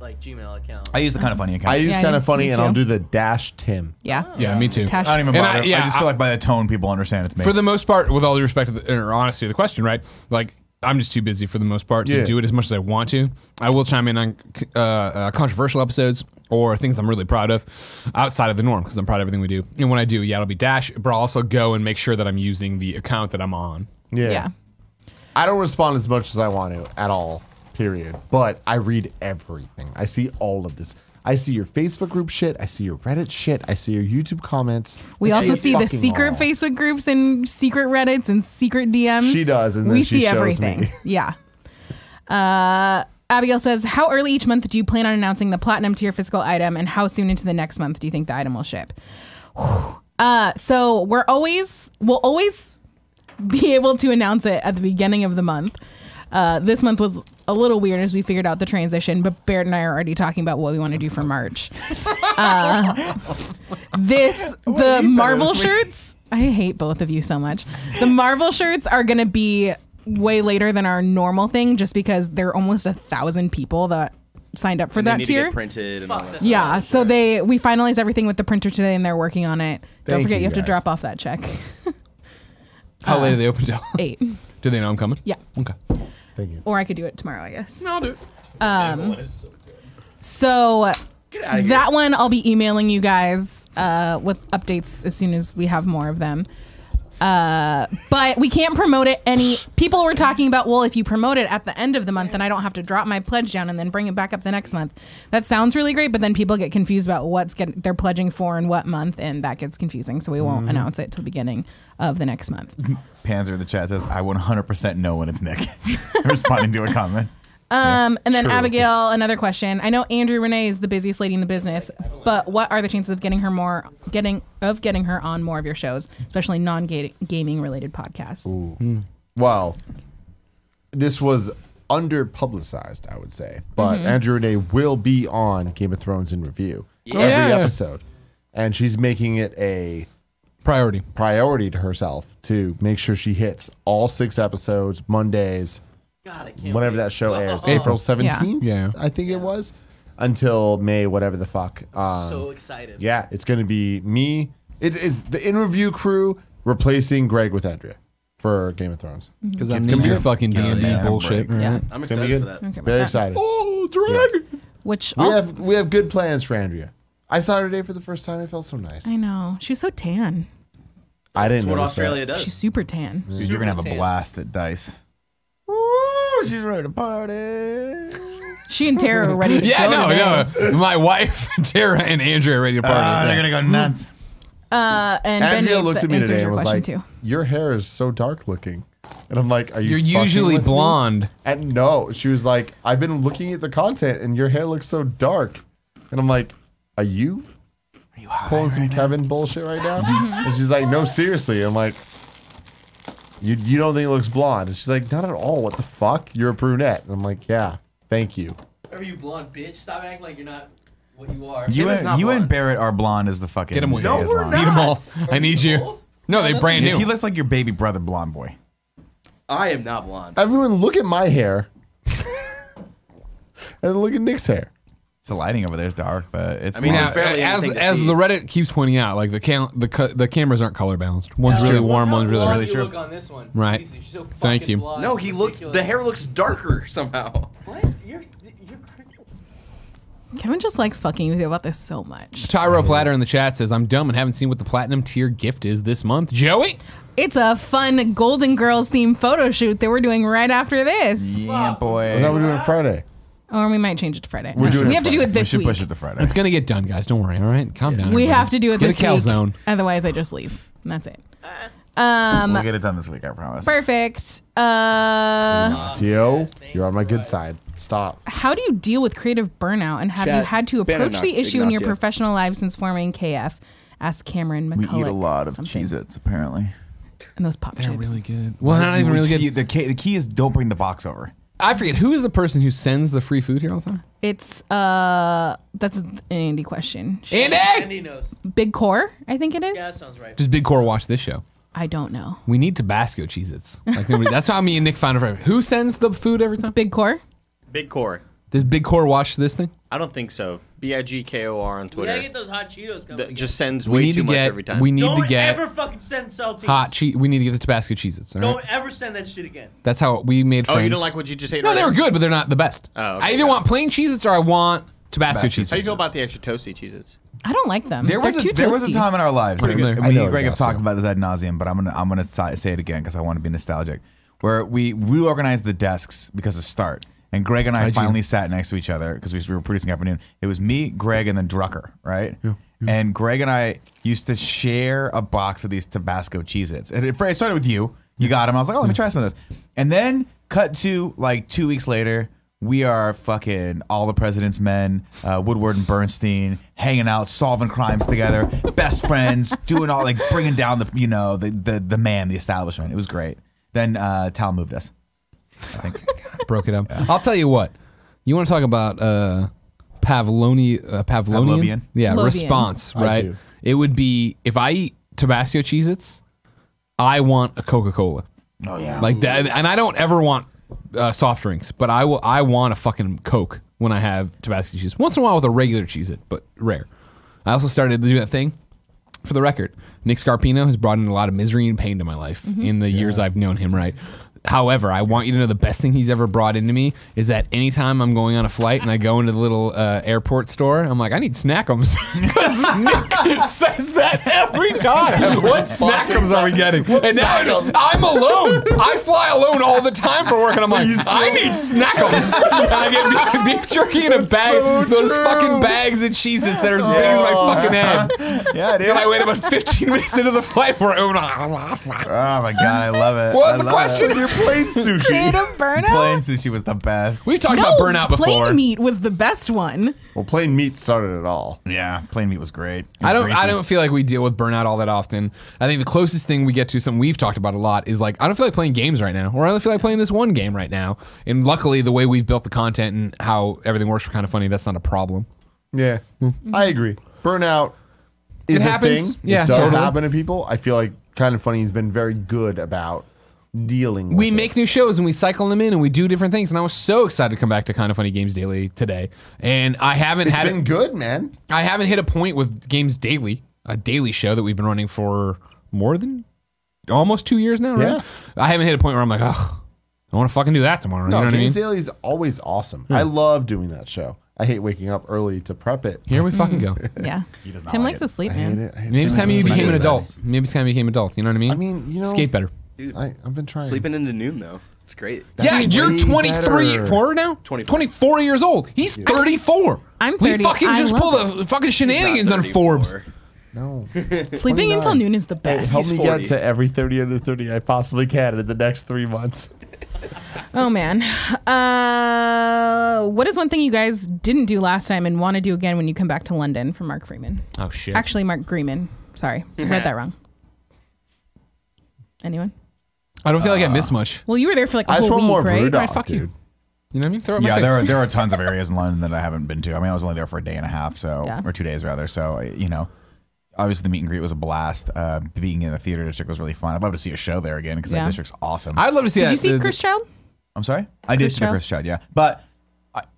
[SPEAKER 2] Gmail account.
[SPEAKER 4] I use the kind of funny account.
[SPEAKER 5] I use
[SPEAKER 3] Yeah,
[SPEAKER 5] kind of funny,
[SPEAKER 3] me
[SPEAKER 5] and I'll
[SPEAKER 3] too.
[SPEAKER 5] do the -Tim.
[SPEAKER 3] Yeah.
[SPEAKER 1] Yeah, me too.
[SPEAKER 3] Tash-
[SPEAKER 4] I don't even
[SPEAKER 1] And
[SPEAKER 4] bother.
[SPEAKER 1] I- yeah,
[SPEAKER 4] I just feel like by the tone, people understand it's me.
[SPEAKER 1] For the most part, with all due respect to or honesty of the question, right? Like, I'm just too busy for the most part to
[SPEAKER 5] Yeah.
[SPEAKER 1] do it as much as I want to. I will chime in on controversial episodes or things I'm really proud of outside of the norm because I'm proud of everything we do. And when I do, yeah, it'll be Dash, but I'll also go and make sure that I'm using the account that I'm on.
[SPEAKER 3] Yeah.
[SPEAKER 5] I don't respond as much as I want to at all, period. But I read everything. I see all of this. I see your Facebook group shit. I see your Reddit shit. I see your YouTube comments.
[SPEAKER 3] We
[SPEAKER 5] I
[SPEAKER 3] also
[SPEAKER 5] it
[SPEAKER 3] see the
[SPEAKER 5] fucking
[SPEAKER 3] secret
[SPEAKER 5] all.
[SPEAKER 3] Facebook groups and secret Reddits and secret DMs.
[SPEAKER 5] She does, and then
[SPEAKER 3] we
[SPEAKER 5] she
[SPEAKER 3] see
[SPEAKER 5] shows
[SPEAKER 3] everything.
[SPEAKER 5] me.
[SPEAKER 3] Yeah. Abigail says, how early each month do you plan on announcing the platinum tier physical item, and how soon into the next month do you think the item will ship? So we'll always be able to announce it at the beginning of the month. This month was a little weird as we figured out the transition, but Barrett and I are already talking about what we want to do for March. The Marvel shirts, I hate both of you so much. The Marvel shirts are going to be way later than our normal thing just because there are almost 1,000 people that signed up for
[SPEAKER 6] And they
[SPEAKER 3] that
[SPEAKER 6] need
[SPEAKER 3] tier.
[SPEAKER 6] to get printed and all that stuff.
[SPEAKER 3] Yeah, so we finalized everything with the printer today and they're working on it. Don't
[SPEAKER 5] Thank
[SPEAKER 3] forget
[SPEAKER 5] you
[SPEAKER 3] you have to
[SPEAKER 5] guys.
[SPEAKER 3] drop off that check.
[SPEAKER 1] How late are they open till?
[SPEAKER 3] 8.
[SPEAKER 1] Do they know I'm coming?
[SPEAKER 3] Yeah.
[SPEAKER 1] Okay.
[SPEAKER 5] Thank you.
[SPEAKER 3] Or I could do it tomorrow, I guess.
[SPEAKER 1] I'll do it.
[SPEAKER 3] So that one I'll be emailing you guys with updates as soon as we have more of them. But we can't promote it any. People were talking about, well, if you promote it at the end of the month, then I don't have to drop my pledge down and then bring it back up the next month. That sounds really great, but then people get confused about they're pledging for in what month, and that gets confusing. So we won't announce it till the beginning of the next month.
[SPEAKER 4] Panzer in the chat says, I 100% know when it's Nick. Responding to a comment.
[SPEAKER 3] And then
[SPEAKER 5] true.
[SPEAKER 3] Abigail, another question. I know Andrew Renee is the busiest lady in the business, but what are the chances of getting her on more of your shows, especially non-gaming related podcasts?
[SPEAKER 5] Well, this was under publicized, I would say, but Andrew Renee will be on Game of Thrones in review every episode, and she's making it a priority to herself to make sure she hits all 6 episodes Mondays.
[SPEAKER 2] God, I can't
[SPEAKER 5] Whenever
[SPEAKER 2] wait.
[SPEAKER 5] that show airs,
[SPEAKER 2] Oh.
[SPEAKER 5] April 17th,
[SPEAKER 1] Yeah.
[SPEAKER 5] I think it was, until May, whatever the fuck.
[SPEAKER 2] So excited.
[SPEAKER 5] Yeah, it's going to be me. It is the in-review crew replacing Greg with Andrea for Game of Thrones.
[SPEAKER 1] Because I
[SPEAKER 5] It's
[SPEAKER 1] need
[SPEAKER 5] gonna be
[SPEAKER 1] your
[SPEAKER 5] good.
[SPEAKER 1] fucking D&D
[SPEAKER 4] Yeah,
[SPEAKER 1] bullshit.
[SPEAKER 4] break.
[SPEAKER 3] Yeah.
[SPEAKER 1] Right?
[SPEAKER 2] I'm
[SPEAKER 5] It's gonna
[SPEAKER 2] excited
[SPEAKER 5] be
[SPEAKER 2] for
[SPEAKER 5] good.
[SPEAKER 2] that.
[SPEAKER 3] Okay,
[SPEAKER 5] Very
[SPEAKER 3] that.
[SPEAKER 5] excited.
[SPEAKER 1] Oh, Drag!
[SPEAKER 3] Which
[SPEAKER 5] We
[SPEAKER 3] also,
[SPEAKER 5] we have good plans for Andrea. I saw her today for the first time. It felt so nice.
[SPEAKER 3] I know she's so tan.
[SPEAKER 5] I
[SPEAKER 7] That's
[SPEAKER 5] didn't
[SPEAKER 7] what
[SPEAKER 5] notice
[SPEAKER 7] Australia
[SPEAKER 5] that.
[SPEAKER 7] does.
[SPEAKER 3] She's super tan.
[SPEAKER 4] Dude, you're going to have a
[SPEAKER 2] tan.
[SPEAKER 4] blast at Dice. Woo, she's ready to party.
[SPEAKER 3] She and Tara are ready to
[SPEAKER 1] Yeah,
[SPEAKER 3] go.
[SPEAKER 1] no. My wife, Tara, and Andrea are ready to party.
[SPEAKER 4] They're going to go nuts.
[SPEAKER 3] And Ben
[SPEAKER 5] Andrea
[SPEAKER 3] Yates
[SPEAKER 5] looks at me
[SPEAKER 3] answers
[SPEAKER 5] today
[SPEAKER 3] your
[SPEAKER 5] and was
[SPEAKER 3] question
[SPEAKER 5] like,
[SPEAKER 3] too.
[SPEAKER 5] "Your hair is so dark looking," and I'm like, "Are you?
[SPEAKER 1] You're
[SPEAKER 5] fucking
[SPEAKER 1] usually
[SPEAKER 5] with me?"
[SPEAKER 1] blonde.
[SPEAKER 5] And no, she was like, "I've been looking at the content, and your hair looks so dark," and I'm like, "Are you pulling some Kevin bullshit right now?" And she's like, "No, seriously." I'm like, "You don't think it looks blonde?" And she's like, "Not at all. What the fuck? You're a brunette." And I'm like, "Yeah, thank you."
[SPEAKER 2] Are you blonde, bitch? Stop acting like you're not what you are.
[SPEAKER 4] You,
[SPEAKER 7] is not
[SPEAKER 4] and
[SPEAKER 7] blonde.
[SPEAKER 4] Barrett are blonde as the fucking.
[SPEAKER 1] Get him with
[SPEAKER 4] day
[SPEAKER 1] you.
[SPEAKER 4] is
[SPEAKER 7] we're
[SPEAKER 4] long.
[SPEAKER 7] not.
[SPEAKER 1] Beat them all.
[SPEAKER 2] Are
[SPEAKER 1] I need
[SPEAKER 2] we
[SPEAKER 1] you.
[SPEAKER 2] both?
[SPEAKER 1] No, they're brand
[SPEAKER 4] He
[SPEAKER 1] new.
[SPEAKER 4] looks like your baby brother, blonde boy.
[SPEAKER 7] I am not blonde.
[SPEAKER 5] Everyone, look at my hair, and look at Nick's hair.
[SPEAKER 4] The lighting over there is dark, but it's.
[SPEAKER 7] I mean,
[SPEAKER 4] blonde.
[SPEAKER 7] there's barely
[SPEAKER 1] as
[SPEAKER 7] anything to
[SPEAKER 1] as
[SPEAKER 7] see.
[SPEAKER 1] the Reddit keeps pointing out, like the cameras aren't color balanced. One's really warm, one's really
[SPEAKER 2] Blonde
[SPEAKER 4] really
[SPEAKER 2] you
[SPEAKER 4] true.
[SPEAKER 2] look on this one.
[SPEAKER 1] Right.
[SPEAKER 2] Jesus, you're so
[SPEAKER 1] Thank
[SPEAKER 2] fucking
[SPEAKER 1] you.
[SPEAKER 2] blonde.
[SPEAKER 7] No,
[SPEAKER 2] It's
[SPEAKER 7] he looks.
[SPEAKER 2] ridiculous.
[SPEAKER 7] The hair looks darker somehow.
[SPEAKER 2] What? You're
[SPEAKER 3] Kevin just likes fucking with you about this so much.
[SPEAKER 1] Tyro Platter in the chat says, I'm dumb and haven't seen what the platinum tier gift is this month. Joey?
[SPEAKER 3] It's a fun Golden Girls themed photo shoot that we're doing right after this.
[SPEAKER 4] Yeah, boy.
[SPEAKER 5] I thought we were doing it Friday.
[SPEAKER 3] Or we might change it to Friday.
[SPEAKER 5] We're doing
[SPEAKER 3] we
[SPEAKER 5] it
[SPEAKER 3] have to do
[SPEAKER 5] Friday.
[SPEAKER 3] it
[SPEAKER 4] We
[SPEAKER 3] this
[SPEAKER 4] should
[SPEAKER 3] week.
[SPEAKER 4] push it to Friday.
[SPEAKER 1] It's going to get done, guys. Don't worry. All right? Calm down.
[SPEAKER 3] We
[SPEAKER 1] everybody.
[SPEAKER 3] have to do it
[SPEAKER 1] Get
[SPEAKER 3] this
[SPEAKER 1] a
[SPEAKER 3] week.
[SPEAKER 1] calzone.
[SPEAKER 3] Otherwise, I just leave. And that's it.
[SPEAKER 4] We'll get it done this week, I promise.
[SPEAKER 3] Perfect.
[SPEAKER 5] Ignacio, you're on my good side. Stop.
[SPEAKER 3] How do you deal with creative burnout, and have you
[SPEAKER 7] Chat,
[SPEAKER 3] had to
[SPEAKER 7] ban
[SPEAKER 3] approach the issue in your
[SPEAKER 7] Ignacio.
[SPEAKER 3] professional life since forming KF? Asked Cameron
[SPEAKER 4] We
[SPEAKER 3] McCulloch.
[SPEAKER 4] eat a lot of
[SPEAKER 3] something.
[SPEAKER 4] Cheez-Its, apparently.
[SPEAKER 3] And those pop
[SPEAKER 1] They're
[SPEAKER 3] chips.
[SPEAKER 1] really good. Well, they're not even really good.
[SPEAKER 4] The key is don't bring the box over.
[SPEAKER 1] I forget. Who is the person who sends the free food here all the time?
[SPEAKER 3] It's that's an Andy question.
[SPEAKER 1] Andy!
[SPEAKER 2] Andy knows.
[SPEAKER 3] Big Core, I think it is.
[SPEAKER 2] Yeah, that sounds right.
[SPEAKER 1] Does Big Core watch this show?
[SPEAKER 3] I don't know.
[SPEAKER 1] We need Tabasco Cheez-Its. Like nobody, that's how me and Nick found it. Who sends the food every
[SPEAKER 3] It's
[SPEAKER 1] time?
[SPEAKER 3] Big Core.
[SPEAKER 6] Big Core.
[SPEAKER 1] Does Big Core watch this thing?
[SPEAKER 6] I don't think so. BIGKOR on
[SPEAKER 2] We gotta
[SPEAKER 6] Twitter.
[SPEAKER 2] get those hot Cheetos coming.
[SPEAKER 6] That just sends
[SPEAKER 1] We
[SPEAKER 6] way
[SPEAKER 1] need
[SPEAKER 6] too
[SPEAKER 1] to
[SPEAKER 6] much
[SPEAKER 1] get.
[SPEAKER 6] every time.
[SPEAKER 1] We need
[SPEAKER 2] Don't
[SPEAKER 1] to get
[SPEAKER 2] ever fucking send saltines.
[SPEAKER 1] hot cheese. We need to get the Tabasco Cheez-Its. All right?
[SPEAKER 2] Don't ever send that shit again.
[SPEAKER 1] That's how we made friends.
[SPEAKER 6] Oh, you don't like what you just ate?
[SPEAKER 1] No,
[SPEAKER 6] right
[SPEAKER 1] they were
[SPEAKER 6] there?
[SPEAKER 1] good, but they're not the best.
[SPEAKER 6] Oh, okay,
[SPEAKER 1] I either
[SPEAKER 6] got
[SPEAKER 1] want plain Cheez-Its or I want Tabasco
[SPEAKER 4] Tabasco
[SPEAKER 1] Cheez-Its.
[SPEAKER 6] How do you feel about the extra toasty Cheez-Its?
[SPEAKER 3] I don't like them.
[SPEAKER 4] There was
[SPEAKER 3] They're too
[SPEAKER 4] there was a
[SPEAKER 3] toasty.
[SPEAKER 4] time in our lives.
[SPEAKER 1] Pretty
[SPEAKER 4] That,
[SPEAKER 1] familiar.
[SPEAKER 4] me
[SPEAKER 5] I know
[SPEAKER 4] and Greg have
[SPEAKER 5] Ignacio.
[SPEAKER 4] talked about this ad nauseum, but I'm gonna say it again because I want to be nostalgic. Where we reorganized the desks because of Start, and Greg and I
[SPEAKER 1] IG.
[SPEAKER 4] finally sat next to each other because we were producing afternoon. It was me, Greg, and then Drucker, right? And Greg and I used to share a box of these Tabasco Cheez-Its. And it started with you. You got them. I was like, oh, let me try some of this. And then cut to like 2 weeks later, we are fucking All the President's Men, Woodward and Bernstein, hanging out, solving crimes together, best friends, doing all like bringing down the man, the establishment. It was great. Then Tal moved us. I think.
[SPEAKER 1] Broke it up. I'll tell you what. You want to talk about Pavlovian? Yeah,
[SPEAKER 3] Lovian.
[SPEAKER 1] response,
[SPEAKER 5] I
[SPEAKER 1] right?
[SPEAKER 5] do.
[SPEAKER 1] It would be if I eat Tabasco Cheez-Its, I want a Coca-Cola.
[SPEAKER 4] Oh yeah.
[SPEAKER 1] Like that, and I don't ever want soft drinks, but I want a fucking Coke when I have Tabasco Cheez-Its. Once in a while with a regular Cheez-It, but rare. I also started to do that thing. For the record, Nick Scarpino has brought in a lot of misery and pain to my life in the years I've known him, right? However, I want you to know the best thing he's ever brought into me is that anytime I'm going on a flight and I go into the little airport store, I'm like, I need Snackums. Because Nick says that every time. What Snackums are we getting? And now I'm alone. I fly alone all the time for work, and I'm like, I need Snackums. And I get beef jerky in a bag, those fucking bags of Cheez-Its that are as big as my fucking head.
[SPEAKER 4] Yeah, dude.
[SPEAKER 1] And I wait about 15 minutes into the flight for it.
[SPEAKER 4] Oh my god, I love it.
[SPEAKER 1] What was the question?
[SPEAKER 5] You're plain sushi.
[SPEAKER 3] Creative burnout.
[SPEAKER 4] Plain sushi was the best.
[SPEAKER 1] We talked
[SPEAKER 3] No,
[SPEAKER 1] about burnout before.
[SPEAKER 3] plain meat was the best one.
[SPEAKER 5] Well, plain meat started it all.
[SPEAKER 4] Yeah, plain meat was great. It was
[SPEAKER 1] I
[SPEAKER 4] greasy.
[SPEAKER 1] don't feel like we deal with burnout all that often. I think the closest thing we get to something we've talked about a lot is like, I don't feel like playing games right now, or I don't feel like playing this one game right now. And luckily, the way we've built the content and how everything works for Kind of Funny, that's not a problem.
[SPEAKER 5] Yeah, I agree. Burnout is
[SPEAKER 1] It
[SPEAKER 5] a
[SPEAKER 1] happens.
[SPEAKER 5] thing.
[SPEAKER 1] Yeah,
[SPEAKER 5] it does
[SPEAKER 1] totally.
[SPEAKER 5] happen to people. I feel like Kind of Funny has been very good about dealing with
[SPEAKER 1] We
[SPEAKER 5] it.
[SPEAKER 1] make new shows and we cycle them in and we do different things. And I was so excited to come back to Kind of Funny Games Daily today. And I haven't
[SPEAKER 5] It's
[SPEAKER 1] had
[SPEAKER 5] been good, man.
[SPEAKER 1] I haven't hit a point with Games Daily, a daily show that we've been running for more than almost 2 years now, right?
[SPEAKER 5] Yeah.
[SPEAKER 1] I haven't hit a point where I'm like, oh, I want to fucking do that tomorrow.
[SPEAKER 5] No,
[SPEAKER 1] you know what I mean?
[SPEAKER 5] Games Daily is always awesome. I love doing that show. I hate waking up early to prep it.
[SPEAKER 1] Here we fucking go.
[SPEAKER 3] Yeah.
[SPEAKER 4] does not
[SPEAKER 3] Tim
[SPEAKER 4] like
[SPEAKER 3] likes
[SPEAKER 4] it.
[SPEAKER 3] to sleep,
[SPEAKER 5] I hate
[SPEAKER 3] man.
[SPEAKER 5] it. I hate
[SPEAKER 1] Maybe it's
[SPEAKER 5] it.
[SPEAKER 1] time you
[SPEAKER 5] Sleep
[SPEAKER 1] became
[SPEAKER 5] is
[SPEAKER 1] an
[SPEAKER 5] the
[SPEAKER 1] adult.
[SPEAKER 5] best.
[SPEAKER 1] Maybe it's time you became an adult. You know what I mean?
[SPEAKER 5] I mean, you know,
[SPEAKER 1] skate better.
[SPEAKER 7] Dude,
[SPEAKER 5] I've been trying.
[SPEAKER 7] sleeping into noon though. It's great.
[SPEAKER 1] Yeah,
[SPEAKER 5] That's
[SPEAKER 1] you're
[SPEAKER 5] way
[SPEAKER 1] 23,
[SPEAKER 5] better.
[SPEAKER 1] 4 now? 24 years old. He's 34.
[SPEAKER 3] I'm
[SPEAKER 1] We
[SPEAKER 3] 30.
[SPEAKER 1] fucking
[SPEAKER 3] I
[SPEAKER 1] just
[SPEAKER 3] love
[SPEAKER 1] pulled a fucking shenanigans on Forbes.
[SPEAKER 5] No.
[SPEAKER 3] Sleeping
[SPEAKER 5] 29.
[SPEAKER 3] until noon is the best.
[SPEAKER 5] Help me
[SPEAKER 7] 40.
[SPEAKER 5] get to every 30 under 30 I possibly can in the next 3 months.
[SPEAKER 3] Oh man. What is one thing you guys didn't do last time and want to do again when you come back to London? From Mark Freeman.
[SPEAKER 1] Oh, shit.
[SPEAKER 3] Actually, Mark Greeman. Sorry, read that wrong. Anyone?
[SPEAKER 1] I don't feel like I missed much.
[SPEAKER 3] Well, you were there for like a
[SPEAKER 5] I just
[SPEAKER 3] whole
[SPEAKER 5] want
[SPEAKER 3] week,
[SPEAKER 5] more
[SPEAKER 3] right?
[SPEAKER 5] Brewdog,
[SPEAKER 1] Right, fuck you.
[SPEAKER 5] dude.
[SPEAKER 1] You know what I mean? Throw it in
[SPEAKER 4] Yeah,
[SPEAKER 1] my face.
[SPEAKER 4] there are tons of areas in London that I haven't been to. I mean, I was only there for a day and a half, so
[SPEAKER 3] Yeah.
[SPEAKER 4] or 2 days rather. So you know, obviously the meet and greet was a blast. Being in the theater district was really fun. I'd love to see a show there again because
[SPEAKER 3] Yeah.
[SPEAKER 4] that district's awesome.
[SPEAKER 1] I'd love to see
[SPEAKER 3] Did
[SPEAKER 1] that.
[SPEAKER 3] you see
[SPEAKER 1] the-
[SPEAKER 3] Chris Child?
[SPEAKER 4] I'm sorry, I did
[SPEAKER 3] Chris
[SPEAKER 4] see the
[SPEAKER 3] Child?
[SPEAKER 4] Chris Child, yeah, but.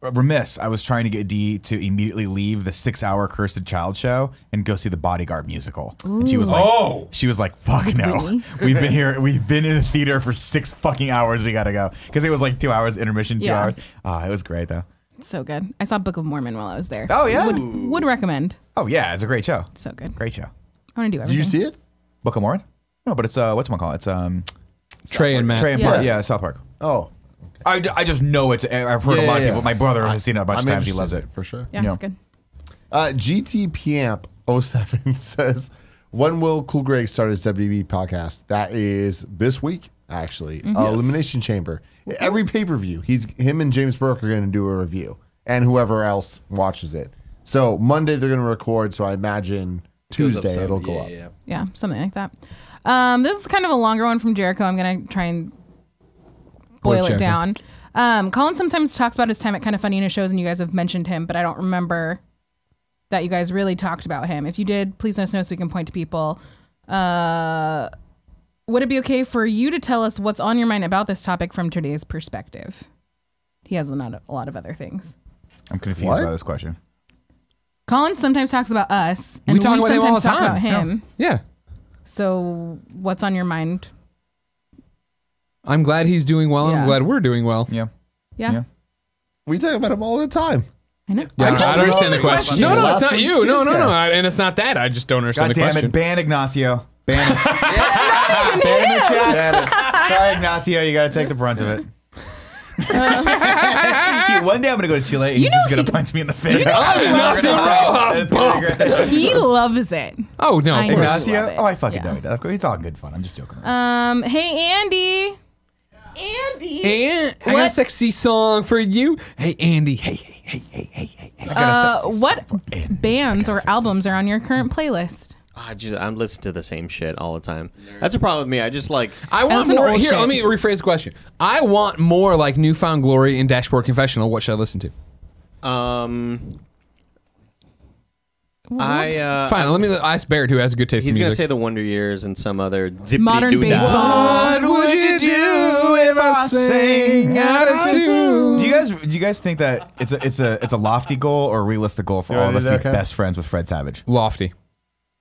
[SPEAKER 4] Remiss. I was trying to get Dee to immediately leave the 6-hour Cursed Child show and go see the Bodyguard musical. And she was like,
[SPEAKER 1] Oh.
[SPEAKER 4] she was like, fuck no.
[SPEAKER 3] Whitney.
[SPEAKER 4] We've been in the theater for 6 fucking hours. We gotta go. Because it was like 2 hours intermission, 2
[SPEAKER 3] Yeah.
[SPEAKER 4] hours. It was great though.
[SPEAKER 3] So good. I saw Book of Mormon while I was there.
[SPEAKER 4] Oh, yeah?
[SPEAKER 3] Would recommend.
[SPEAKER 4] Oh yeah, it's a great show.
[SPEAKER 3] So good.
[SPEAKER 4] Great show.
[SPEAKER 3] I want to do
[SPEAKER 5] Did
[SPEAKER 3] everything.
[SPEAKER 5] you see it?
[SPEAKER 4] Book of Mormon? No, but it's whatchamacallit? It's
[SPEAKER 1] Trey and Matt.
[SPEAKER 4] Trey and
[SPEAKER 3] Yeah.
[SPEAKER 4] Park. Yeah, South Park.
[SPEAKER 5] Oh.
[SPEAKER 4] I just know it's. I've heard a lot of people. My brother has seen it a bunch of
[SPEAKER 5] I'm
[SPEAKER 4] times. He
[SPEAKER 5] interested
[SPEAKER 4] loves it.
[SPEAKER 5] for sure.
[SPEAKER 3] Yeah,
[SPEAKER 4] No.
[SPEAKER 3] it's good.
[SPEAKER 5] GTPamp07 says, when will Cool Greg start his WB podcast? That is this week, actually. Elimination Chamber. Every pay-per-view, him and James Burke are going to do a review, and whoever else watches it. So Monday they're going to record, so I imagine Tuesday it'll go up.
[SPEAKER 7] Yeah.
[SPEAKER 3] Yeah, something like that. This is kind of a longer one from Jericho. I'm going to try and boil it
[SPEAKER 1] Jericho.
[SPEAKER 3] down. Colin sometimes talks about his time at Kind of Funny in his shows, and you guys have mentioned him, but I don't remember that you guys really talked about him. If you did, please let us know so we can point to people. Would it be okay for you to tell us what's on your mind about this topic from today's perspective? He has a lot of other things.
[SPEAKER 4] I'm confused
[SPEAKER 5] What?
[SPEAKER 4] by this question.
[SPEAKER 3] Colin sometimes talks about us, and
[SPEAKER 1] We talk about him all
[SPEAKER 3] sometimes
[SPEAKER 1] the
[SPEAKER 3] talk
[SPEAKER 1] time.
[SPEAKER 3] about him.
[SPEAKER 1] Yeah.
[SPEAKER 3] So, what's on your mind?
[SPEAKER 1] I'm glad he's doing well.
[SPEAKER 3] Yeah.
[SPEAKER 1] I'm glad we're doing well.
[SPEAKER 4] Yeah.
[SPEAKER 3] Yeah,
[SPEAKER 4] Yeah.
[SPEAKER 5] We talk about him all the time.
[SPEAKER 3] I know.
[SPEAKER 1] Yeah,
[SPEAKER 3] I'm just
[SPEAKER 1] I don't understand the
[SPEAKER 3] reading
[SPEAKER 1] question. No,
[SPEAKER 5] Last
[SPEAKER 1] it's not
[SPEAKER 5] week's
[SPEAKER 1] you. No,
[SPEAKER 5] Kids
[SPEAKER 1] no, no.
[SPEAKER 5] Cast.
[SPEAKER 1] And it's not that. I just don't understand
[SPEAKER 4] God
[SPEAKER 1] the
[SPEAKER 4] damn
[SPEAKER 1] question.
[SPEAKER 4] it. Ban Ignacio. Ban him. Ban him in chat. Sorry, Ignacio. You got to take the brunt of it. One day I'm going to go to Chile and he's just going to punch me in the face.
[SPEAKER 1] Ignacio Rojas,
[SPEAKER 4] It's gonna be great.
[SPEAKER 3] He loves it.
[SPEAKER 1] Oh, no,
[SPEAKER 3] I
[SPEAKER 1] of
[SPEAKER 3] know.
[SPEAKER 1] course.
[SPEAKER 3] Love
[SPEAKER 4] Ignacio?
[SPEAKER 3] it.
[SPEAKER 4] Oh, I fucking
[SPEAKER 3] Yeah.
[SPEAKER 4] know he does. Of course, it's all good fun. I'm just joking around.
[SPEAKER 3] Hey, Andy.
[SPEAKER 1] And I got a sexy song for you. Hey, Andy. Hey, hey, hey, hey, hey, hey. I got a sexy
[SPEAKER 3] What
[SPEAKER 1] song for Andy.
[SPEAKER 3] bands or albums are on your current playlist?
[SPEAKER 6] I'm listening to the same shit all the time. That's a problem with me. I just like.
[SPEAKER 1] I want
[SPEAKER 3] listen to
[SPEAKER 1] more.
[SPEAKER 3] old
[SPEAKER 1] Here,
[SPEAKER 3] shit.
[SPEAKER 1] let me rephrase the question. I want more like Newfound Glory and Dashboard Confessional. What should I listen to?
[SPEAKER 6] Fine.
[SPEAKER 1] Fine, let me ask Barrett, who has a good taste in
[SPEAKER 6] He's gonna
[SPEAKER 1] music.
[SPEAKER 6] say the Wonder Years and some other
[SPEAKER 3] Modern
[SPEAKER 6] dippity-doo-dah.
[SPEAKER 3] baseball.
[SPEAKER 1] What would you do if I sang out of tune?
[SPEAKER 4] Do you guys think that it's a lofty goal or a realistic goal for
[SPEAKER 5] See
[SPEAKER 4] all
[SPEAKER 5] what
[SPEAKER 4] of
[SPEAKER 5] I
[SPEAKER 4] us
[SPEAKER 5] did
[SPEAKER 4] to
[SPEAKER 5] there,
[SPEAKER 4] be
[SPEAKER 5] Kev?
[SPEAKER 4] best friends with Fred Savage?
[SPEAKER 1] Lofty.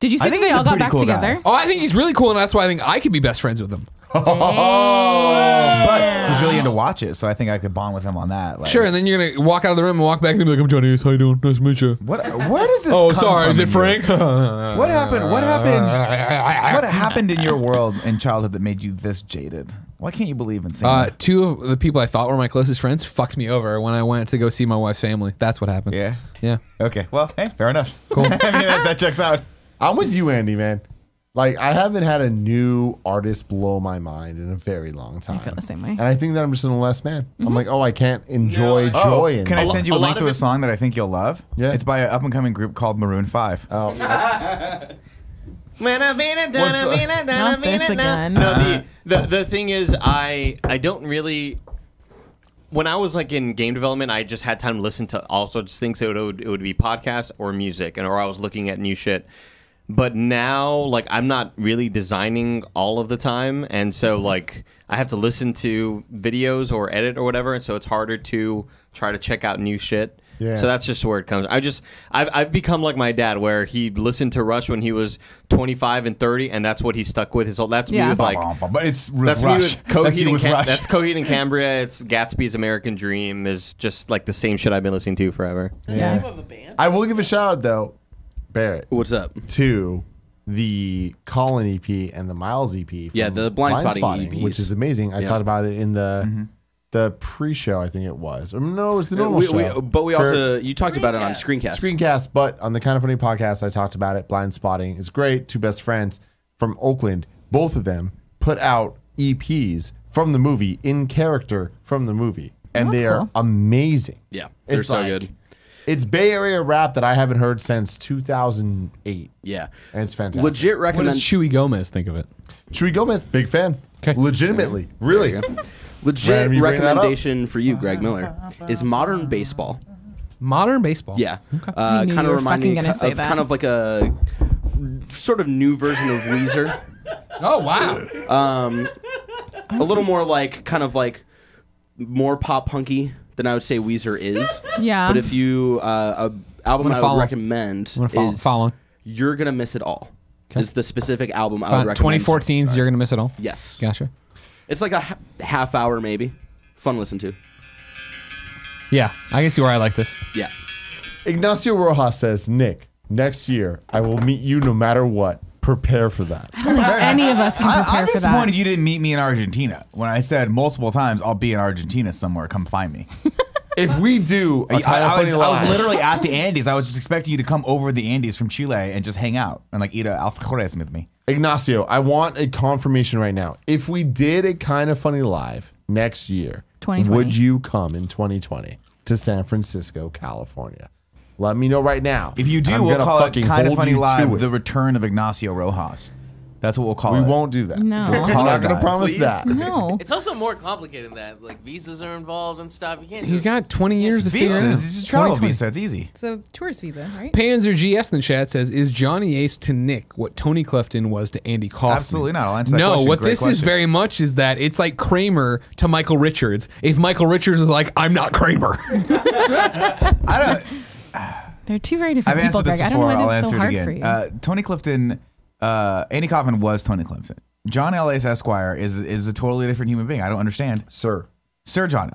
[SPEAKER 3] Did you
[SPEAKER 4] I
[SPEAKER 3] see
[SPEAKER 4] think
[SPEAKER 3] that they
[SPEAKER 4] he's a
[SPEAKER 3] all got
[SPEAKER 4] pretty
[SPEAKER 3] back
[SPEAKER 4] cool guy.
[SPEAKER 3] together?
[SPEAKER 1] Oh, I think he's really cool, and that's why I think I could be best friends with him.
[SPEAKER 4] But he's really into watch it, so I think I could bond with him on that. Like,
[SPEAKER 1] Sure, and then you're gonna walk out of the room and walk back and be like, "I'm Johnny Ace. How you doing? Nice to meet you."
[SPEAKER 4] Where does this?
[SPEAKER 1] Oh,
[SPEAKER 4] come
[SPEAKER 1] sorry.
[SPEAKER 4] from
[SPEAKER 1] Is
[SPEAKER 4] in
[SPEAKER 1] it
[SPEAKER 4] you?
[SPEAKER 1] Frank?
[SPEAKER 4] What happened? What happened in your world in childhood that made you this jaded? Why can't you believe in Santa?
[SPEAKER 1] Two of the people I thought were my closest friends fucked me over when I went to go see my wife's family. That's what happened.
[SPEAKER 4] Yeah.
[SPEAKER 1] Yeah.
[SPEAKER 4] Okay. Well, hey, fair enough. Cool. I mean, that checks out.
[SPEAKER 5] I'm with you, Andy, man. Like, I haven't had a new artist blow my mind in a very long time.
[SPEAKER 3] I feel the same way.
[SPEAKER 5] And I think that I'm just an less man. I'm like, I can't enjoy joy in
[SPEAKER 4] Can I
[SPEAKER 5] this.
[SPEAKER 4] send you a link to a song that I think you'll love?
[SPEAKER 5] Yeah.
[SPEAKER 4] It's by an up and coming group called Maroon 5.
[SPEAKER 5] Oh,
[SPEAKER 3] Not this again.
[SPEAKER 6] No, the thing is, I don't really. When I was like in game development, I just had time to listen to all sorts of things. So it would be podcasts or music, or I was looking at new shit. But now, like, I'm not really designing all of the time, and so like I have to listen to videos or edit or whatever, and so it's harder to try to check out new shit.
[SPEAKER 5] Yeah.
[SPEAKER 6] So that's just where it comes. I've become like my dad, where he listened to Rush when he was 25 and 30, and that's what he stuck with his whole. That's me
[SPEAKER 3] Yeah.
[SPEAKER 6] with like.
[SPEAKER 4] But it's with
[SPEAKER 6] That's
[SPEAKER 4] Rush.
[SPEAKER 6] me with Coheed
[SPEAKER 4] That's you
[SPEAKER 6] and
[SPEAKER 4] with Rush.
[SPEAKER 6] That's Coheed and Cambria. It's Gatsby's American Dream. Is just like the same shit I've been listening to forever.
[SPEAKER 2] The name of a band?
[SPEAKER 5] I will give a shout out, though, Barrett,
[SPEAKER 8] What's up?
[SPEAKER 5] to the Colin EP and the Miles EP.
[SPEAKER 8] Yeah,
[SPEAKER 5] from
[SPEAKER 8] the Blind Spotting EPs.
[SPEAKER 5] which is amazing. I
[SPEAKER 8] Yeah.
[SPEAKER 5] talked about it in the pre-show, I think it was. Or no, it was the normal show.
[SPEAKER 8] But we
[SPEAKER 5] For
[SPEAKER 8] also, you talked about it on Screencast.
[SPEAKER 5] Screencast, but on the Kind of Funny podcast, I talked about it. Blind Spotting is great. Two best friends from Oakland, both of them put out EPs from the movie, in character from the movie. And
[SPEAKER 3] that's
[SPEAKER 5] they are
[SPEAKER 3] cool.
[SPEAKER 5] amazing.
[SPEAKER 8] Yeah, they're
[SPEAKER 5] It's
[SPEAKER 8] so
[SPEAKER 5] like-
[SPEAKER 8] good.
[SPEAKER 5] It's Bay Area rap that I haven't heard since 2008.
[SPEAKER 8] Yeah.
[SPEAKER 5] And it's fantastic.
[SPEAKER 8] Legit
[SPEAKER 1] What
[SPEAKER 8] recommend.
[SPEAKER 1] does Chewy Gomez think of it?
[SPEAKER 5] Chewy Gomez, big fan.
[SPEAKER 1] 'Kay.
[SPEAKER 5] Legitimately. Really.
[SPEAKER 8] Legit
[SPEAKER 5] Random, you bring that up?
[SPEAKER 8] recommendation for you, Greg Miller, is modern baseball.
[SPEAKER 1] Modern baseball.
[SPEAKER 8] Yeah,
[SPEAKER 3] You knew
[SPEAKER 8] kind
[SPEAKER 3] you
[SPEAKER 8] of
[SPEAKER 3] were
[SPEAKER 8] remind me
[SPEAKER 3] fucking gonna say
[SPEAKER 8] of
[SPEAKER 3] that.
[SPEAKER 8] kind of like a sort of new version of Weezer.
[SPEAKER 1] Oh wow.
[SPEAKER 8] A little more like kind of like more pop punky than I would say Weezer is.
[SPEAKER 3] Yeah.
[SPEAKER 8] But if you a album
[SPEAKER 1] gonna
[SPEAKER 8] I
[SPEAKER 1] follow.
[SPEAKER 8] would recommend
[SPEAKER 1] I'm gonna
[SPEAKER 8] is
[SPEAKER 1] follow.
[SPEAKER 8] You're Gonna Miss It All. Is the specific album I would
[SPEAKER 1] Fine.
[SPEAKER 8] recommend.
[SPEAKER 1] 2014's You're Gonna Miss It All.
[SPEAKER 8] Yes.
[SPEAKER 1] Gotcha.
[SPEAKER 8] It's like a half hour maybe. Fun to listen to.
[SPEAKER 1] Yeah, I can see where I like this.
[SPEAKER 8] Yeah.
[SPEAKER 5] Ignacio Rojas says, Nick, next year I will meet you no matter what. Prepare for that.
[SPEAKER 3] I don't think any of us can prepare
[SPEAKER 4] I'm
[SPEAKER 3] for
[SPEAKER 4] disappointed
[SPEAKER 3] that.
[SPEAKER 4] you didn't meet me in Argentina when I said multiple times I'll be in Argentina somewhere. Come find me.
[SPEAKER 5] If we do a Kind of
[SPEAKER 4] I
[SPEAKER 5] Funny
[SPEAKER 4] was
[SPEAKER 5] Live,
[SPEAKER 4] literally at the Andes. I was just expecting you to come over the Andes from Chile and just hang out and like eat a alfajores with me.
[SPEAKER 5] Ignacio, I want a confirmation right now. If we did a Kind of Funny Live next year,
[SPEAKER 3] 2020.
[SPEAKER 5] would you come in 2020 to San Francisco, California? Let me know right now.
[SPEAKER 4] If you do,
[SPEAKER 5] I'm
[SPEAKER 4] we'll
[SPEAKER 5] gonna
[SPEAKER 4] call it
[SPEAKER 5] fucking
[SPEAKER 4] Kind of
[SPEAKER 5] hold
[SPEAKER 4] Funny
[SPEAKER 5] you to
[SPEAKER 4] Live:
[SPEAKER 5] it.
[SPEAKER 4] The Return of Ignacio Rojas. That's what we'll call
[SPEAKER 5] We
[SPEAKER 4] it.
[SPEAKER 5] won't do that.
[SPEAKER 3] No.
[SPEAKER 5] We're
[SPEAKER 4] Call
[SPEAKER 5] not
[SPEAKER 4] it
[SPEAKER 5] going to
[SPEAKER 4] that.
[SPEAKER 5] promise
[SPEAKER 2] Please?
[SPEAKER 5] that.
[SPEAKER 3] No.
[SPEAKER 2] It's also more complicated than that. Like visas are involved and stuff. You can't.
[SPEAKER 1] He's
[SPEAKER 2] just,
[SPEAKER 1] got 20 years to figure it out.
[SPEAKER 4] Visas. It's just travel
[SPEAKER 1] 2020.
[SPEAKER 4] visa. It's easy.
[SPEAKER 3] It's a tourist visa, right?
[SPEAKER 1] Panzer GS in the chat says, "Is Johnny Ace to Nick what Tony Clifton was to Andy Kaufman?"
[SPEAKER 4] Absolutely not. I'll answer that
[SPEAKER 1] No,
[SPEAKER 4] question.
[SPEAKER 1] what
[SPEAKER 4] Great
[SPEAKER 1] this is
[SPEAKER 4] question.
[SPEAKER 1] very much is that it's like Kramer to Michael Richards. If Michael Richards was like, "I'm not Kramer,"
[SPEAKER 4] I don't.
[SPEAKER 3] They're two very
[SPEAKER 4] I've
[SPEAKER 3] different people,
[SPEAKER 4] answered this
[SPEAKER 3] Greg. I don't
[SPEAKER 4] before.
[SPEAKER 3] know
[SPEAKER 4] I'll
[SPEAKER 3] why this is
[SPEAKER 4] answer
[SPEAKER 3] so
[SPEAKER 4] it
[SPEAKER 3] hard for
[SPEAKER 4] again.
[SPEAKER 3] you.
[SPEAKER 4] Tony Clifton, Andy Kaufman was Tony Clifton. John Ellis Esquire is a totally different human being. I don't understand.
[SPEAKER 5] Sir,
[SPEAKER 4] John,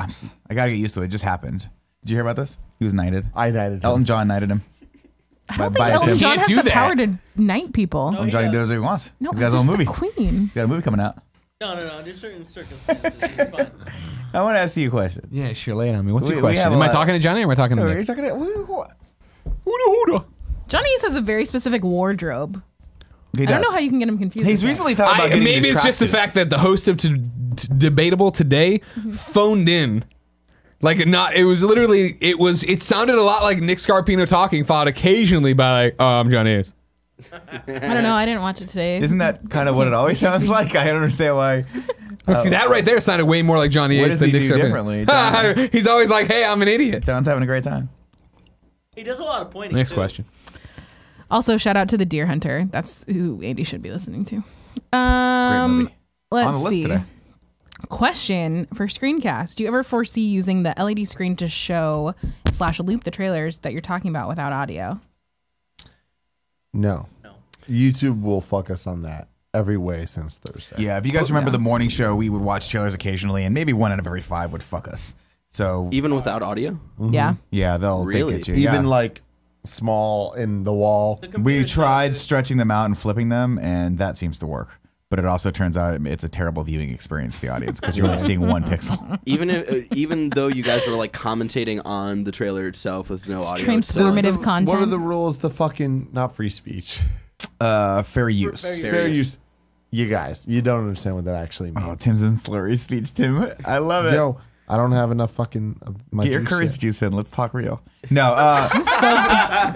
[SPEAKER 4] I gotta get used to it. It just happened. Did you hear about this? He was knighted.
[SPEAKER 5] I knighted him.
[SPEAKER 4] Elton John knighted him.
[SPEAKER 3] I don't
[SPEAKER 4] by
[SPEAKER 3] think Elton
[SPEAKER 4] Tim.
[SPEAKER 3] John
[SPEAKER 1] Can't
[SPEAKER 3] has
[SPEAKER 1] do
[SPEAKER 3] the
[SPEAKER 1] that.
[SPEAKER 3] power to knight people.
[SPEAKER 4] Elton John can do whatever he wants.
[SPEAKER 3] No,
[SPEAKER 4] He's got his
[SPEAKER 3] it's
[SPEAKER 4] own
[SPEAKER 3] just
[SPEAKER 4] movie.
[SPEAKER 3] the Queen.
[SPEAKER 4] He's got a movie coming out.
[SPEAKER 2] No. There's certain circumstances. It's fine.
[SPEAKER 4] I want to ask you a question.
[SPEAKER 1] yeah, sure. Lay it on me. What's
[SPEAKER 4] We-
[SPEAKER 1] your
[SPEAKER 4] we
[SPEAKER 1] question?
[SPEAKER 4] have a
[SPEAKER 1] Am I
[SPEAKER 4] lot-
[SPEAKER 1] talking to Johnny or am I talking to
[SPEAKER 4] Are you
[SPEAKER 1] Nick?
[SPEAKER 4] talking to,
[SPEAKER 3] Johnny Ace has a very specific wardrobe.
[SPEAKER 4] He
[SPEAKER 3] I don't
[SPEAKER 4] does.
[SPEAKER 3] know how you can get him confused.
[SPEAKER 4] He's
[SPEAKER 3] with that.
[SPEAKER 4] recently thought about getting
[SPEAKER 1] Maybe
[SPEAKER 4] into
[SPEAKER 1] it's just the
[SPEAKER 4] tracksuits.
[SPEAKER 1] fact that the host of Debatable Today phoned in. Like not, it was literally, it sounded a lot like Nick Scarpino talking, followed occasionally by like, I'm Johnny Ace.
[SPEAKER 3] I don't know. I didn't watch it today.
[SPEAKER 4] Isn't that kind of what it always sounds like? I don't understand why.
[SPEAKER 1] Well, see, that right there sounded way more like Johnny
[SPEAKER 4] What
[SPEAKER 1] Ace
[SPEAKER 4] does
[SPEAKER 1] than
[SPEAKER 4] he
[SPEAKER 1] Nick
[SPEAKER 4] do
[SPEAKER 1] Scarpino.
[SPEAKER 4] differently?
[SPEAKER 1] He's always like, hey, I'm an idiot.
[SPEAKER 4] John's having a great time.
[SPEAKER 2] He does a lot of pointing.
[SPEAKER 1] Next
[SPEAKER 2] too.
[SPEAKER 1] question.
[SPEAKER 3] Also, shout out to the Deer Hunter. That's who Andy should be listening to.
[SPEAKER 4] Great movie.
[SPEAKER 3] Let's
[SPEAKER 4] On the list
[SPEAKER 3] see.
[SPEAKER 4] today.
[SPEAKER 3] Question for Screencast. Do you ever foresee using the LED screen to show / loop the trailers that you're talking about without audio?
[SPEAKER 5] No.
[SPEAKER 2] No.
[SPEAKER 5] YouTube will fuck us on that. every way since Thursday.
[SPEAKER 4] Yeah, if you guys remember the morning show, we would watch trailers occasionally, and maybe 1 out of every 5 would fuck us. So
[SPEAKER 8] Even without audio?
[SPEAKER 3] Yeah.
[SPEAKER 4] yeah, they'll
[SPEAKER 8] Really?
[SPEAKER 4] get you.
[SPEAKER 5] Even
[SPEAKER 4] yeah.
[SPEAKER 5] like small in the wall.
[SPEAKER 4] We tried stretching them out and flipping them, and that seems to work. But it also turns out it's a terrible viewing experience for the audience because you're only seeing 1 pixel.
[SPEAKER 8] Even though you guys were like commentating on the trailer itself with no audio, it's still-
[SPEAKER 3] Transformative content.
[SPEAKER 5] What are the rules? The fucking not free speech.
[SPEAKER 4] Fair use.
[SPEAKER 5] Fair use. You guys, you don't understand what that actually means.
[SPEAKER 4] Oh, Tim's in slurry speech, Tim. I love it.
[SPEAKER 5] Yo, I don't have enough fucking my
[SPEAKER 4] Get your
[SPEAKER 5] juice
[SPEAKER 4] courage
[SPEAKER 5] yet.
[SPEAKER 4] juice in. Let's talk real. No,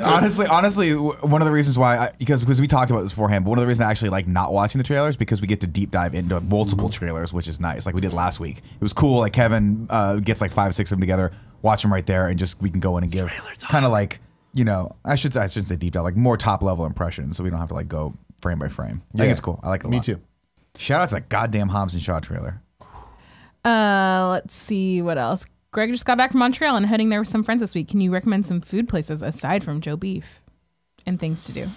[SPEAKER 4] honestly, one of the reasons why, because we talked about this beforehand, but one of the reasons I actually like not watching the trailers because we get to deep dive into multiple trailers, which is nice. Like we did last week. It was cool. Like Kevin gets like 5, 6 of them together, watch them right there, and just we can go in and give kind of like, you know, I shouldn't say deep dive, like more top level impressions, so we don't have to like go frame by frame. I think it's cool. I like it a lot.
[SPEAKER 5] Me too.
[SPEAKER 4] Shout out to that goddamn Hobbs and Shaw trailer.
[SPEAKER 3] Let's see what else. Greg just got back from Montreal and heading there with some friends this week. Can you recommend some food places aside from Joe Beef and things to do?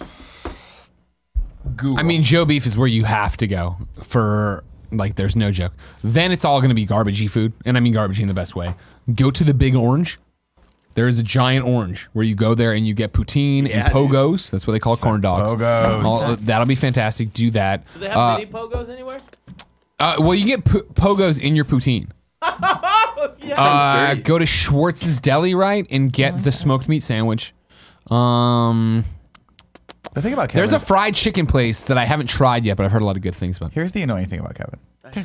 [SPEAKER 5] Google.
[SPEAKER 1] I mean, Joe Beef is where you have to go for, like, there's no joke. Then it's all going to be garbagey food, and I mean garbagey in the best way. Go to the Big Orange. There is a giant orange where you go there and you get poutine and pogos. That's what they call corn dogs.
[SPEAKER 4] Pogos.
[SPEAKER 1] That'll be fantastic. Do that.
[SPEAKER 2] Do they have mini pogos anywhere?
[SPEAKER 1] Well, you get pogos in your poutine. Go to Schwartz's Deli, right, and get the smoked meat sandwich.
[SPEAKER 4] The thing about Kevin
[SPEAKER 1] There's a fried chicken place that I haven't tried yet, but I've heard a lot of good things about.
[SPEAKER 4] Here's the annoying thing about Kevin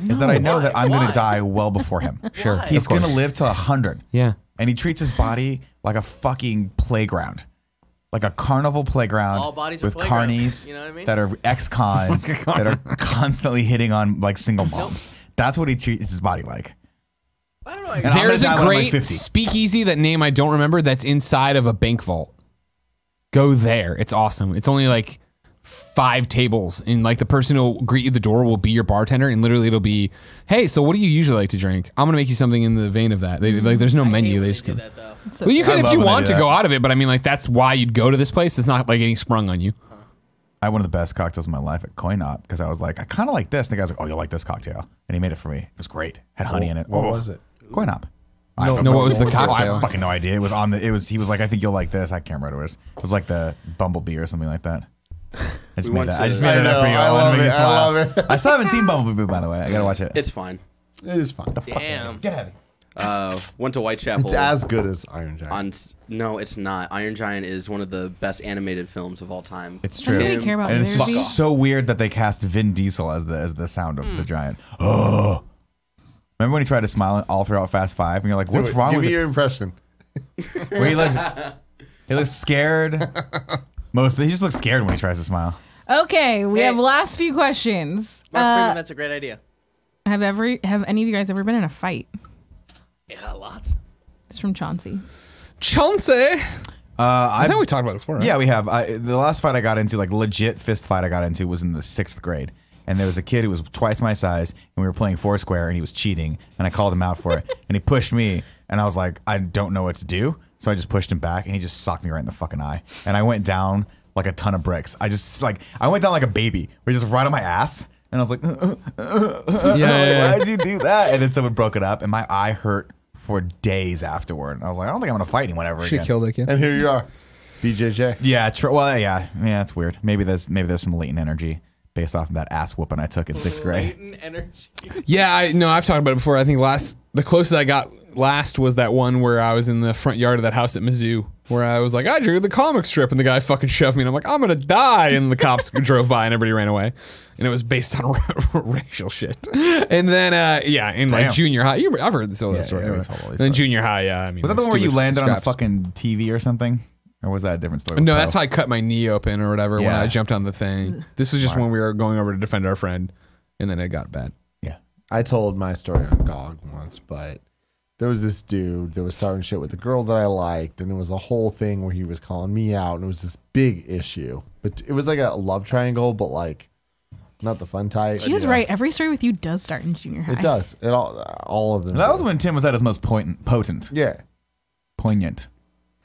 [SPEAKER 4] is that I know that I'm going to die well before him.
[SPEAKER 1] Sure.
[SPEAKER 4] He's going to live to 100.
[SPEAKER 1] Yeah.
[SPEAKER 4] And he treats his body like a fucking playground. Like a carnival playground
[SPEAKER 2] All bodies are
[SPEAKER 4] with
[SPEAKER 2] playgrounds,
[SPEAKER 4] carnies
[SPEAKER 2] you know what I mean?
[SPEAKER 4] that are ex-cons that are constantly hitting on like single moms. That's what he treats his body like.
[SPEAKER 2] I don't know.
[SPEAKER 4] And I'm
[SPEAKER 1] There's
[SPEAKER 4] gonna
[SPEAKER 1] a
[SPEAKER 4] die when I'm,
[SPEAKER 1] great
[SPEAKER 4] like, 50.
[SPEAKER 1] speakeasy, that name I don't remember, that's inside of a bank vault. Go there. It's awesome. It's only like 5 tables, and like the person who'll greet you at the door will be your bartender, and literally it'll be, hey, so what do you usually like to drink? I'm gonna make you something in the vein of that. Like, there's no menu. They just
[SPEAKER 2] do
[SPEAKER 1] come.
[SPEAKER 2] that though.
[SPEAKER 3] So
[SPEAKER 1] Well, you can
[SPEAKER 4] I
[SPEAKER 1] if
[SPEAKER 4] love
[SPEAKER 1] you
[SPEAKER 4] when they
[SPEAKER 1] want
[SPEAKER 4] do
[SPEAKER 1] to go
[SPEAKER 4] that.
[SPEAKER 1] out of it, but I mean, like, that's why you'd go to this place. It's not like getting sprung on you.
[SPEAKER 4] I had one of the best cocktails of my life at Coin Op because I was like, I kind of like this. And the guy's like, oh, you'll like this cocktail. And he made it for me. It was great. Had honey in it.
[SPEAKER 5] What
[SPEAKER 4] Oh.
[SPEAKER 5] was it?
[SPEAKER 4] Coin Op.
[SPEAKER 1] No, what was the
[SPEAKER 4] I
[SPEAKER 1] cocktail?
[SPEAKER 4] have fucking no idea. It was on the. It was. He was like, I think you'll like this. I can't remember what it was. It was like the Bumblebee or something like that. I just made that. I just made
[SPEAKER 5] I
[SPEAKER 4] it up for you.
[SPEAKER 5] know, I
[SPEAKER 4] wanted to
[SPEAKER 5] love
[SPEAKER 4] make you
[SPEAKER 5] it, I
[SPEAKER 4] smile.
[SPEAKER 5] love it.
[SPEAKER 4] I still haven't seen Bumblebee, by the way. I gotta watch it.
[SPEAKER 8] It's fine.
[SPEAKER 5] It is fine.
[SPEAKER 2] Damn.
[SPEAKER 4] Get heavy.
[SPEAKER 8] Went to Whitechapel.
[SPEAKER 5] It's as good as Iron Giant.
[SPEAKER 8] No, it's not. Iron Giant is one of the best animated films of all time.
[SPEAKER 4] It's
[SPEAKER 3] I don't
[SPEAKER 4] true.
[SPEAKER 3] really care about
[SPEAKER 4] And it's
[SPEAKER 3] movies.
[SPEAKER 4] just so weird that they cast Vin Diesel as the sound of the giant. Oh. Remember when he tried to smile all throughout Fast 5 and you're like, what's wrong
[SPEAKER 5] Give
[SPEAKER 4] with
[SPEAKER 5] me
[SPEAKER 4] it?
[SPEAKER 5] your impression.
[SPEAKER 4] Where he looks scared. He just looks scared when he tries to smile.
[SPEAKER 3] Okay, we
[SPEAKER 2] Hey.
[SPEAKER 3] have last few questions.
[SPEAKER 2] Mark Freeman, that's a great idea.
[SPEAKER 3] Have any of you guys ever been in a fight?
[SPEAKER 2] Yeah, lots.
[SPEAKER 3] It's from Chauncey.
[SPEAKER 1] Chauncey. I think we talked about it before. Right?
[SPEAKER 4] Yeah, we have. The last fight I got into, like legit fist fight I got into, was in the 6th grade. And there was a kid who was twice my size, and we were playing Foursquare, and he was cheating, and I called him out for it. And he pushed me, and I was like, I don't know what to do. So I just pushed him back, and he just socked me right in the fucking eye. And I went down like a ton of bricks. I went down like a baby, where he just right on my ass. And I was like,
[SPEAKER 1] Yeah.
[SPEAKER 4] why'd you do that? And then someone broke it up, and my eye hurt for days afterward. And I was like, I don't think I'm going to fight anyone ever
[SPEAKER 1] She
[SPEAKER 4] again.
[SPEAKER 1] killed that kid.
[SPEAKER 5] And here you are, BJJ.
[SPEAKER 4] Yeah, well, yeah, it's weird. Maybe there's some latent energy based off of that ass whooping I took in 6th grade.
[SPEAKER 2] Latent energy.
[SPEAKER 1] Yeah, I've talked about it before. I think the closest I got last was that one where I was in the front yard of that house at Mizzou, where I was like, I drew the comic strip, and the guy fucking shoved me, and I'm like, I'm gonna die, and the cops drove by, and everybody ran away, and it was based on racial shit. And then, in like
[SPEAKER 4] Damn.
[SPEAKER 1] junior high, I've heard this story.
[SPEAKER 4] yeah,
[SPEAKER 1] Right?
[SPEAKER 4] we've told all these
[SPEAKER 1] Then
[SPEAKER 4] stories.
[SPEAKER 1] junior high, I mean,
[SPEAKER 4] Was that the one where you
[SPEAKER 1] stupid
[SPEAKER 4] landed on a
[SPEAKER 1] scraps.
[SPEAKER 4] fucking TV or something? Or was that a different story?
[SPEAKER 1] No,
[SPEAKER 4] with
[SPEAKER 1] that's
[SPEAKER 4] Poe?
[SPEAKER 1] how I cut my knee open or whatever when
[SPEAKER 4] Yeah.
[SPEAKER 1] I jumped on the thing. This was just when we were going over to defend our friend, and then it got bad.
[SPEAKER 4] Yeah.
[SPEAKER 5] I told my story on GOG once, but there was this dude that was starting shit with a girl that I liked, and it was a whole thing where he was calling me out, and it was this big issue. But it was like a love triangle, but like not the fun type.
[SPEAKER 3] He was right. Every story with you does start in junior high.
[SPEAKER 5] It does. It all of them.
[SPEAKER 4] That
[SPEAKER 5] do.
[SPEAKER 4] was when Tim was at his most potent.
[SPEAKER 5] Yeah.
[SPEAKER 4] Poignant.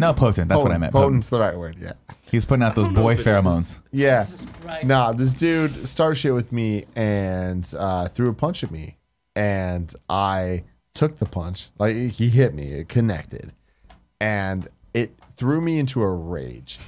[SPEAKER 4] No, potent. That's what I meant. Potent.
[SPEAKER 5] Potent's the right word. Yeah.
[SPEAKER 4] He was putting out those boy
[SPEAKER 2] if it is.
[SPEAKER 4] pheromones.
[SPEAKER 5] Yeah.
[SPEAKER 2] Right.
[SPEAKER 5] Nah, this dude started shit with me and threw a punch at me, and I took the punch. Like he hit me, it connected, and it threw me into a rage.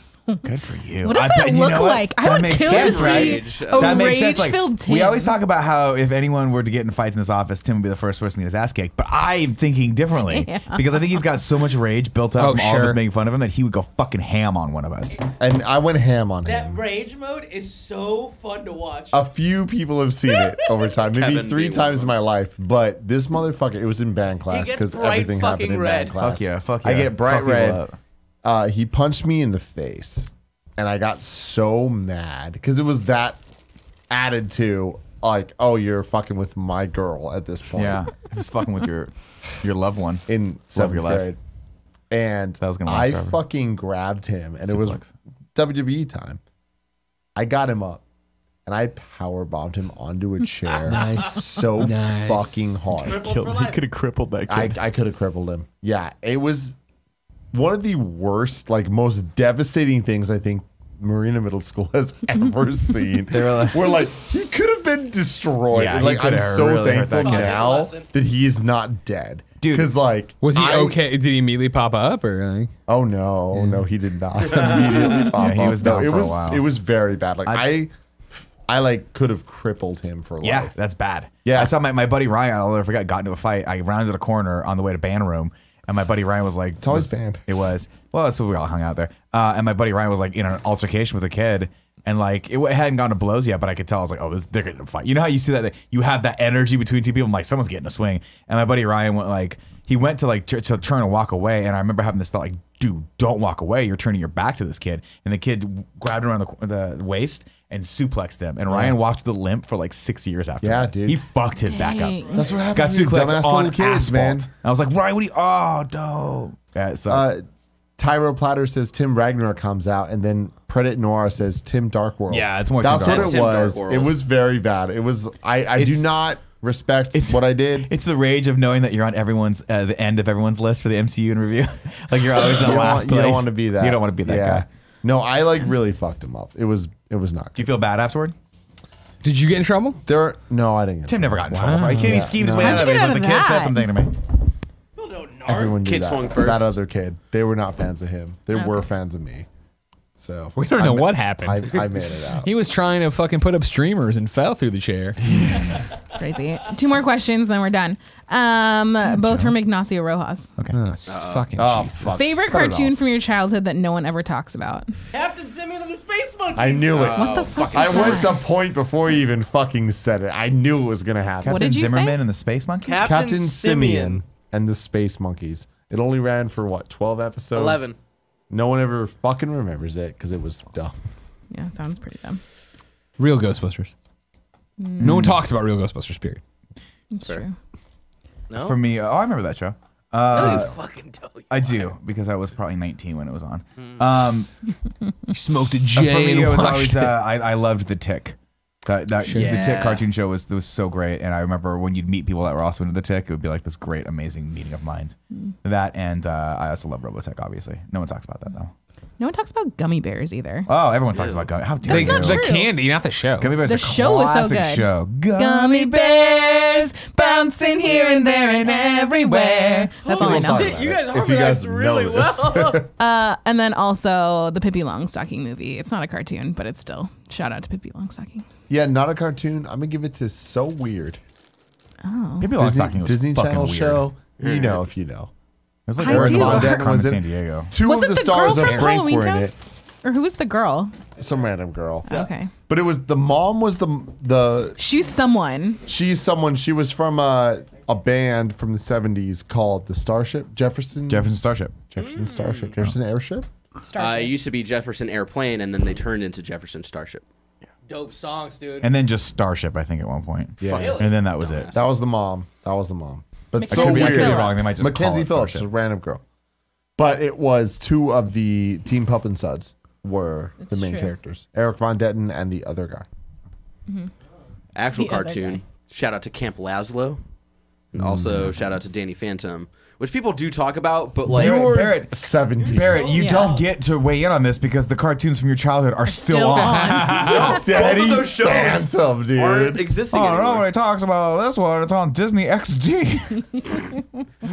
[SPEAKER 4] Good for you.
[SPEAKER 3] What does that look like? I would kill to see
[SPEAKER 6] Rage.
[SPEAKER 3] a
[SPEAKER 4] That makes sense. Like,
[SPEAKER 3] rage-filled Tim.
[SPEAKER 4] we always talk about how if anyone were to get in fights in this office, Tim would be the first person to get his ass kicked. But I'm thinking differently because I think he's got so much rage built up from all of us making fun of him that he would go fucking ham on one of us.
[SPEAKER 5] And I went ham on
[SPEAKER 2] That
[SPEAKER 5] him.
[SPEAKER 2] rage mode is so fun to watch.
[SPEAKER 5] A few people have seen it over time, maybe
[SPEAKER 6] Kevin
[SPEAKER 5] 3
[SPEAKER 6] being
[SPEAKER 5] times in
[SPEAKER 6] one
[SPEAKER 5] my life. But this motherfucker, it was in band class
[SPEAKER 2] gets
[SPEAKER 5] because
[SPEAKER 2] bright
[SPEAKER 5] everything happened
[SPEAKER 2] fucking
[SPEAKER 5] in
[SPEAKER 2] red.
[SPEAKER 5] band class.
[SPEAKER 4] Fuck yeah, fuck
[SPEAKER 5] I
[SPEAKER 4] yeah.
[SPEAKER 5] get bright
[SPEAKER 4] Fuck people
[SPEAKER 5] red.
[SPEAKER 4] up.
[SPEAKER 5] He punched me in the face, and I got so mad because it was that added to like, oh, you're fucking with my girl at this point.
[SPEAKER 4] Yeah, just fucking with your loved one
[SPEAKER 5] In
[SPEAKER 4] Love your
[SPEAKER 5] 7th
[SPEAKER 4] life.
[SPEAKER 5] grade. And
[SPEAKER 4] That was gonna last
[SPEAKER 5] I
[SPEAKER 4] forever.
[SPEAKER 5] fucking grabbed him, and it was
[SPEAKER 4] Suplex.
[SPEAKER 5] WWE time. I got him up, and I power bombed him onto a chair.
[SPEAKER 1] Nice.
[SPEAKER 5] So
[SPEAKER 1] Nice.
[SPEAKER 5] fucking hard.
[SPEAKER 4] He could have crippled that kid.
[SPEAKER 5] I could have crippled him. Yeah, it was one of the worst, like most devastating things I think Marina Middle School has ever seen. We're like, he could have been destroyed.
[SPEAKER 4] Yeah,
[SPEAKER 5] And,
[SPEAKER 4] he
[SPEAKER 5] like, I'm
[SPEAKER 4] could have
[SPEAKER 5] so
[SPEAKER 4] really hurt
[SPEAKER 5] thankful
[SPEAKER 4] that kid.
[SPEAKER 5] now that he is not dead.
[SPEAKER 4] Dude.
[SPEAKER 5] Because like,
[SPEAKER 1] Was he okay? Did he immediately pop up or? Like?
[SPEAKER 5] Oh no, he did not immediately pop
[SPEAKER 4] he
[SPEAKER 5] up.
[SPEAKER 4] was
[SPEAKER 5] No,
[SPEAKER 4] down
[SPEAKER 5] it
[SPEAKER 4] for a
[SPEAKER 5] was
[SPEAKER 4] while.
[SPEAKER 5] it was very bad. Like I like could have crippled him for
[SPEAKER 4] Yeah,
[SPEAKER 5] life.
[SPEAKER 4] that's bad.
[SPEAKER 5] Yeah.
[SPEAKER 4] I saw my buddy Ryan, I'll never forget, got into a fight. I rounded a corner on the way to band room, and my buddy Ryan was like... It's
[SPEAKER 5] always band.
[SPEAKER 4] It was. Well, so we all hung out there. And my buddy Ryan was like in an altercation with a kid, and like it hadn't gone to blows yet, but I could tell. I was like, oh, they're getting a fight. You know how you see that you have that energy between two people? I'm like, someone's getting a swing. And my buddy Ryan went like... He went to like to turn and walk away, and I remember having this thought like, dude, don't walk away. You're turning your back to this kid. And the kid grabbed him around the waist and suplexed him. And Ryan walked with a limp for like 6 years after
[SPEAKER 5] Yeah,
[SPEAKER 4] that.
[SPEAKER 5] dude.
[SPEAKER 4] He fucked his back up.
[SPEAKER 3] Dang.
[SPEAKER 5] That's what
[SPEAKER 4] Got
[SPEAKER 5] happens to you
[SPEAKER 4] suplexed
[SPEAKER 5] dumbass
[SPEAKER 4] on
[SPEAKER 5] little kids,
[SPEAKER 4] asphalt.
[SPEAKER 5] man.
[SPEAKER 4] And I was like, Ryan, what do you... Oh, no. Yeah, it sucks.
[SPEAKER 5] Tyro Platter says Tim Ragnarok comes out, and then Predit Noir says Tim Dark World.
[SPEAKER 4] Yeah, it's more Tim
[SPEAKER 5] That's
[SPEAKER 4] Dark
[SPEAKER 5] what
[SPEAKER 6] World.
[SPEAKER 5] it
[SPEAKER 6] Tim Dark
[SPEAKER 5] was.
[SPEAKER 6] World.
[SPEAKER 5] It was very bad. It was. I do
[SPEAKER 4] It's-
[SPEAKER 5] not respect what I did.
[SPEAKER 4] It's the rage of knowing that you're on everyone's the end of everyone's list for the MCU and review. Like you're always in the last place.
[SPEAKER 5] You don't want to be that.
[SPEAKER 4] You don't want to be that guy.
[SPEAKER 5] No, I like really fucked him up. It was not.
[SPEAKER 4] Do you feel bad afterward?
[SPEAKER 1] Did you get in trouble?
[SPEAKER 5] No, I didn't.
[SPEAKER 4] Tim never got in trouble. He
[SPEAKER 5] Yeah.
[SPEAKER 4] schemed his
[SPEAKER 5] No.
[SPEAKER 4] way out
[SPEAKER 3] How'd
[SPEAKER 4] of
[SPEAKER 3] you
[SPEAKER 4] it.
[SPEAKER 3] get
[SPEAKER 4] He's
[SPEAKER 3] out
[SPEAKER 4] like,
[SPEAKER 3] of
[SPEAKER 4] the kid said
[SPEAKER 3] that?
[SPEAKER 4] something to me.
[SPEAKER 2] People don't know.
[SPEAKER 5] Everyone knew
[SPEAKER 6] Kid
[SPEAKER 5] that.
[SPEAKER 6] swung first.
[SPEAKER 5] That other kid. They were not fans of him. They were
[SPEAKER 3] Okay.
[SPEAKER 5] fans of me. So
[SPEAKER 1] We don't know what happened.
[SPEAKER 5] I made it out.
[SPEAKER 1] He was trying to fucking put up streamers and fell through the chair.
[SPEAKER 3] Crazy. 2 more questions, then we're done. Both from Ignacio Rojas.
[SPEAKER 4] Okay.
[SPEAKER 1] Fucking
[SPEAKER 5] Oh
[SPEAKER 1] Jesus.
[SPEAKER 5] fuck!
[SPEAKER 3] Favorite
[SPEAKER 5] Cut it
[SPEAKER 3] cartoon
[SPEAKER 5] off.
[SPEAKER 3] from your childhood that no one ever talks about?
[SPEAKER 2] Captain Simeon and the Space Monkey.
[SPEAKER 5] I knew it.
[SPEAKER 3] What the fuck?
[SPEAKER 5] I
[SPEAKER 3] is
[SPEAKER 5] went
[SPEAKER 3] that?
[SPEAKER 5] to point before you even fucking said it. I knew it was gonna happen.
[SPEAKER 3] What did you say?
[SPEAKER 4] Zimmerman and the Space Monkey?
[SPEAKER 5] Captain Simeon and the Space Monkeys. It only ran for what, 12 episodes?
[SPEAKER 2] 11.
[SPEAKER 5] No one ever fucking remembers it because it was dumb.
[SPEAKER 3] Yeah, it sounds pretty dumb.
[SPEAKER 1] Real Ghostbusters. No one talks about Real Ghostbusters, period.
[SPEAKER 3] It's true.
[SPEAKER 2] No?
[SPEAKER 4] For me, I remember that show.
[SPEAKER 2] No, you fucking don't.
[SPEAKER 4] I do because I was probably 19 when it was on.
[SPEAKER 1] You smoked a
[SPEAKER 4] For
[SPEAKER 1] J
[SPEAKER 4] me,
[SPEAKER 1] and
[SPEAKER 4] it was
[SPEAKER 1] watched
[SPEAKER 4] always
[SPEAKER 1] it.
[SPEAKER 4] I loved the Tick. The Tick cartoon show was so great, and I remember when you'd meet people that were also into the Tick, it would be like this great, amazing meeting of minds. That and I also love Robotech. Obviously, no one talks about that though.
[SPEAKER 3] No one talks about gummy bears either.
[SPEAKER 4] Oh, everyone talks about gummy. How dare
[SPEAKER 3] That's
[SPEAKER 1] The
[SPEAKER 3] not
[SPEAKER 4] you?
[SPEAKER 3] true.
[SPEAKER 1] candy, not the show.
[SPEAKER 4] Gummy bears
[SPEAKER 3] The
[SPEAKER 4] are
[SPEAKER 3] show was so
[SPEAKER 4] classic
[SPEAKER 3] good.
[SPEAKER 4] show.
[SPEAKER 3] Gummy bears bouncing here and there and everywhere. That's all I know.
[SPEAKER 2] Shit, you guys
[SPEAKER 5] If you guys
[SPEAKER 2] harmonized really
[SPEAKER 5] know this.
[SPEAKER 2] well.
[SPEAKER 3] And then also the Pippi Longstocking movie. It's not a cartoon, but it's still shout out to Pippi Longstocking.
[SPEAKER 5] Yeah, not a cartoon. I'm gonna give it to So Weird.
[SPEAKER 4] Maybe Longstocking was
[SPEAKER 5] Disney
[SPEAKER 4] fucking
[SPEAKER 5] Channel
[SPEAKER 4] weird.
[SPEAKER 5] show. You know if you know.
[SPEAKER 4] It was like
[SPEAKER 3] I
[SPEAKER 4] Earth
[SPEAKER 3] do.
[SPEAKER 4] Von
[SPEAKER 3] Her-
[SPEAKER 4] Carmen
[SPEAKER 5] was it-
[SPEAKER 4] San Diego.
[SPEAKER 5] Two
[SPEAKER 3] Was
[SPEAKER 5] of
[SPEAKER 3] it
[SPEAKER 5] the
[SPEAKER 3] the girl
[SPEAKER 5] stars of
[SPEAKER 3] from
[SPEAKER 5] Brink
[SPEAKER 3] Halloween
[SPEAKER 5] were in
[SPEAKER 3] Town?
[SPEAKER 5] it.
[SPEAKER 3] Or who was the girl?
[SPEAKER 5] Some random girl.
[SPEAKER 3] Okay.
[SPEAKER 5] But it was the mom was the
[SPEAKER 3] She's someone.
[SPEAKER 5] she's someone. She was from a band from the 70s called the Starship. Jefferson
[SPEAKER 4] Starship.
[SPEAKER 5] Starship. Jefferson Airship.
[SPEAKER 8] It used to be Jefferson Airplane, and then they turned into Jefferson Starship.
[SPEAKER 2] Dope songs, dude.
[SPEAKER 4] And then just Starship, I think, at one point.
[SPEAKER 5] Yeah.
[SPEAKER 2] Really?
[SPEAKER 4] And then that was it.
[SPEAKER 5] That was the mom. But
[SPEAKER 3] I
[SPEAKER 5] so
[SPEAKER 3] could be- I
[SPEAKER 5] weird.
[SPEAKER 3] could be
[SPEAKER 4] wrong. They might just
[SPEAKER 5] Mackenzie
[SPEAKER 4] call it
[SPEAKER 5] Phillips, a
[SPEAKER 4] Starship.
[SPEAKER 5] random girl. But it was 2 of the Team Pup and Suds were the main
[SPEAKER 3] true.
[SPEAKER 5] characters. Eric Von Detten and the other guy.
[SPEAKER 8] Actual
[SPEAKER 3] The other
[SPEAKER 8] cartoon.
[SPEAKER 3] guy.
[SPEAKER 8] Shout out to Camp Laszlo. And also, shout out to Danny Phantom, which people do talk about, but like
[SPEAKER 4] Barrett,
[SPEAKER 5] 17.
[SPEAKER 4] Barrett, you
[SPEAKER 3] Yeah.
[SPEAKER 4] don't get to weigh in on this because the cartoons from your childhood are still on.
[SPEAKER 5] Daddy
[SPEAKER 8] both of those shows
[SPEAKER 5] Phantom, dude.
[SPEAKER 8] aren't existing
[SPEAKER 4] Oh, no,
[SPEAKER 8] anymore.
[SPEAKER 4] when he talks about this one, it's on Disney XD.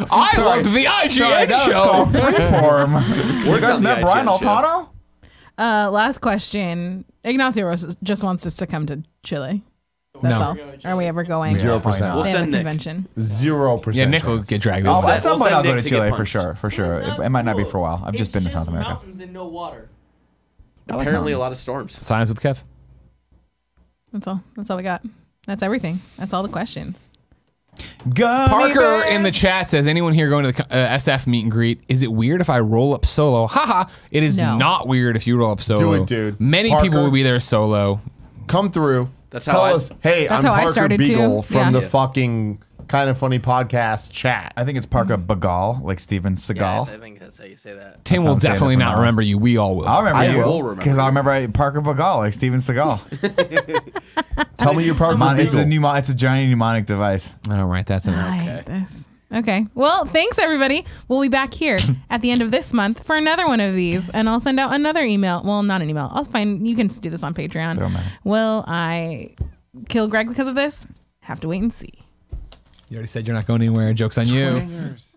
[SPEAKER 1] I loved the
[SPEAKER 4] Sorry,
[SPEAKER 1] IGN
[SPEAKER 4] now it's called
[SPEAKER 1] show.
[SPEAKER 4] Freeform. You
[SPEAKER 8] Worked
[SPEAKER 4] guys
[SPEAKER 8] on the
[SPEAKER 4] met Brian
[SPEAKER 8] IGN show.
[SPEAKER 4] Altano?
[SPEAKER 3] Last question. Ignacio just wants us to come to Chile. That's
[SPEAKER 1] No.
[SPEAKER 3] all. Are we ever going?
[SPEAKER 5] 0%.
[SPEAKER 8] We'll
[SPEAKER 3] They have a
[SPEAKER 8] send Nick.
[SPEAKER 3] convention.
[SPEAKER 5] 0%.
[SPEAKER 1] Yeah, Nick will get dragged.
[SPEAKER 4] Oh,
[SPEAKER 1] over.
[SPEAKER 4] at some
[SPEAKER 8] We'll
[SPEAKER 4] point I'll
[SPEAKER 8] send
[SPEAKER 4] go to
[SPEAKER 8] Nick to get
[SPEAKER 4] Chile for
[SPEAKER 8] punched.
[SPEAKER 4] sure. For sure. It might not be for a while. I've just been to South America.
[SPEAKER 2] Mountains and no water.
[SPEAKER 8] Apparently, a lot of storms.
[SPEAKER 1] Science with Kev.
[SPEAKER 3] That's all. That's all we got. That's everything. That's all the questions.
[SPEAKER 4] Gummy
[SPEAKER 1] Parker
[SPEAKER 4] bears.
[SPEAKER 1] in the chat says, anyone here going to the SF meet and greet, is it weird if I roll up solo? Haha, it is
[SPEAKER 3] No.
[SPEAKER 1] not weird if you roll up solo.
[SPEAKER 5] Do it, dude.
[SPEAKER 1] Many
[SPEAKER 5] Parker.
[SPEAKER 1] people will be there solo.
[SPEAKER 5] Come through.
[SPEAKER 8] That's how
[SPEAKER 5] Tell
[SPEAKER 8] I-
[SPEAKER 5] us, hey,
[SPEAKER 3] That's
[SPEAKER 5] I'm
[SPEAKER 3] how I
[SPEAKER 5] Parker
[SPEAKER 3] started, too.
[SPEAKER 5] Beagle from
[SPEAKER 3] Yeah.
[SPEAKER 5] the fucking Kind of Funny podcast chat.
[SPEAKER 4] I think it's Parker Bagal, like Steven Seagal.
[SPEAKER 2] I think that's how you say that.
[SPEAKER 1] Tim
[SPEAKER 4] That's
[SPEAKER 1] will
[SPEAKER 4] how I'm saying it
[SPEAKER 1] definitely
[SPEAKER 4] from
[SPEAKER 1] not
[SPEAKER 4] now on.
[SPEAKER 1] remember you. We all will.
[SPEAKER 4] I'll remember
[SPEAKER 5] I
[SPEAKER 4] you.
[SPEAKER 5] will
[SPEAKER 8] remember
[SPEAKER 4] Because
[SPEAKER 8] you.
[SPEAKER 4] I remember Parker Bagal, like Steven Seagal.
[SPEAKER 5] Tell me you're Parker
[SPEAKER 4] It's
[SPEAKER 5] Beagle.
[SPEAKER 4] it's a giant mnemonic device.
[SPEAKER 1] All right, that's enough.
[SPEAKER 3] I hate this. Okay. Well, thanks everybody. We'll be back here at the end of this month for another one of these, and I'll send out another email. Well, not an email. I'll find. You can do this on Patreon.
[SPEAKER 4] Don't matter.
[SPEAKER 3] Will I kill Greg because of this? Have to wait and see.
[SPEAKER 1] You already said you're not going anywhere. Joke's on you.
[SPEAKER 4] Fingers.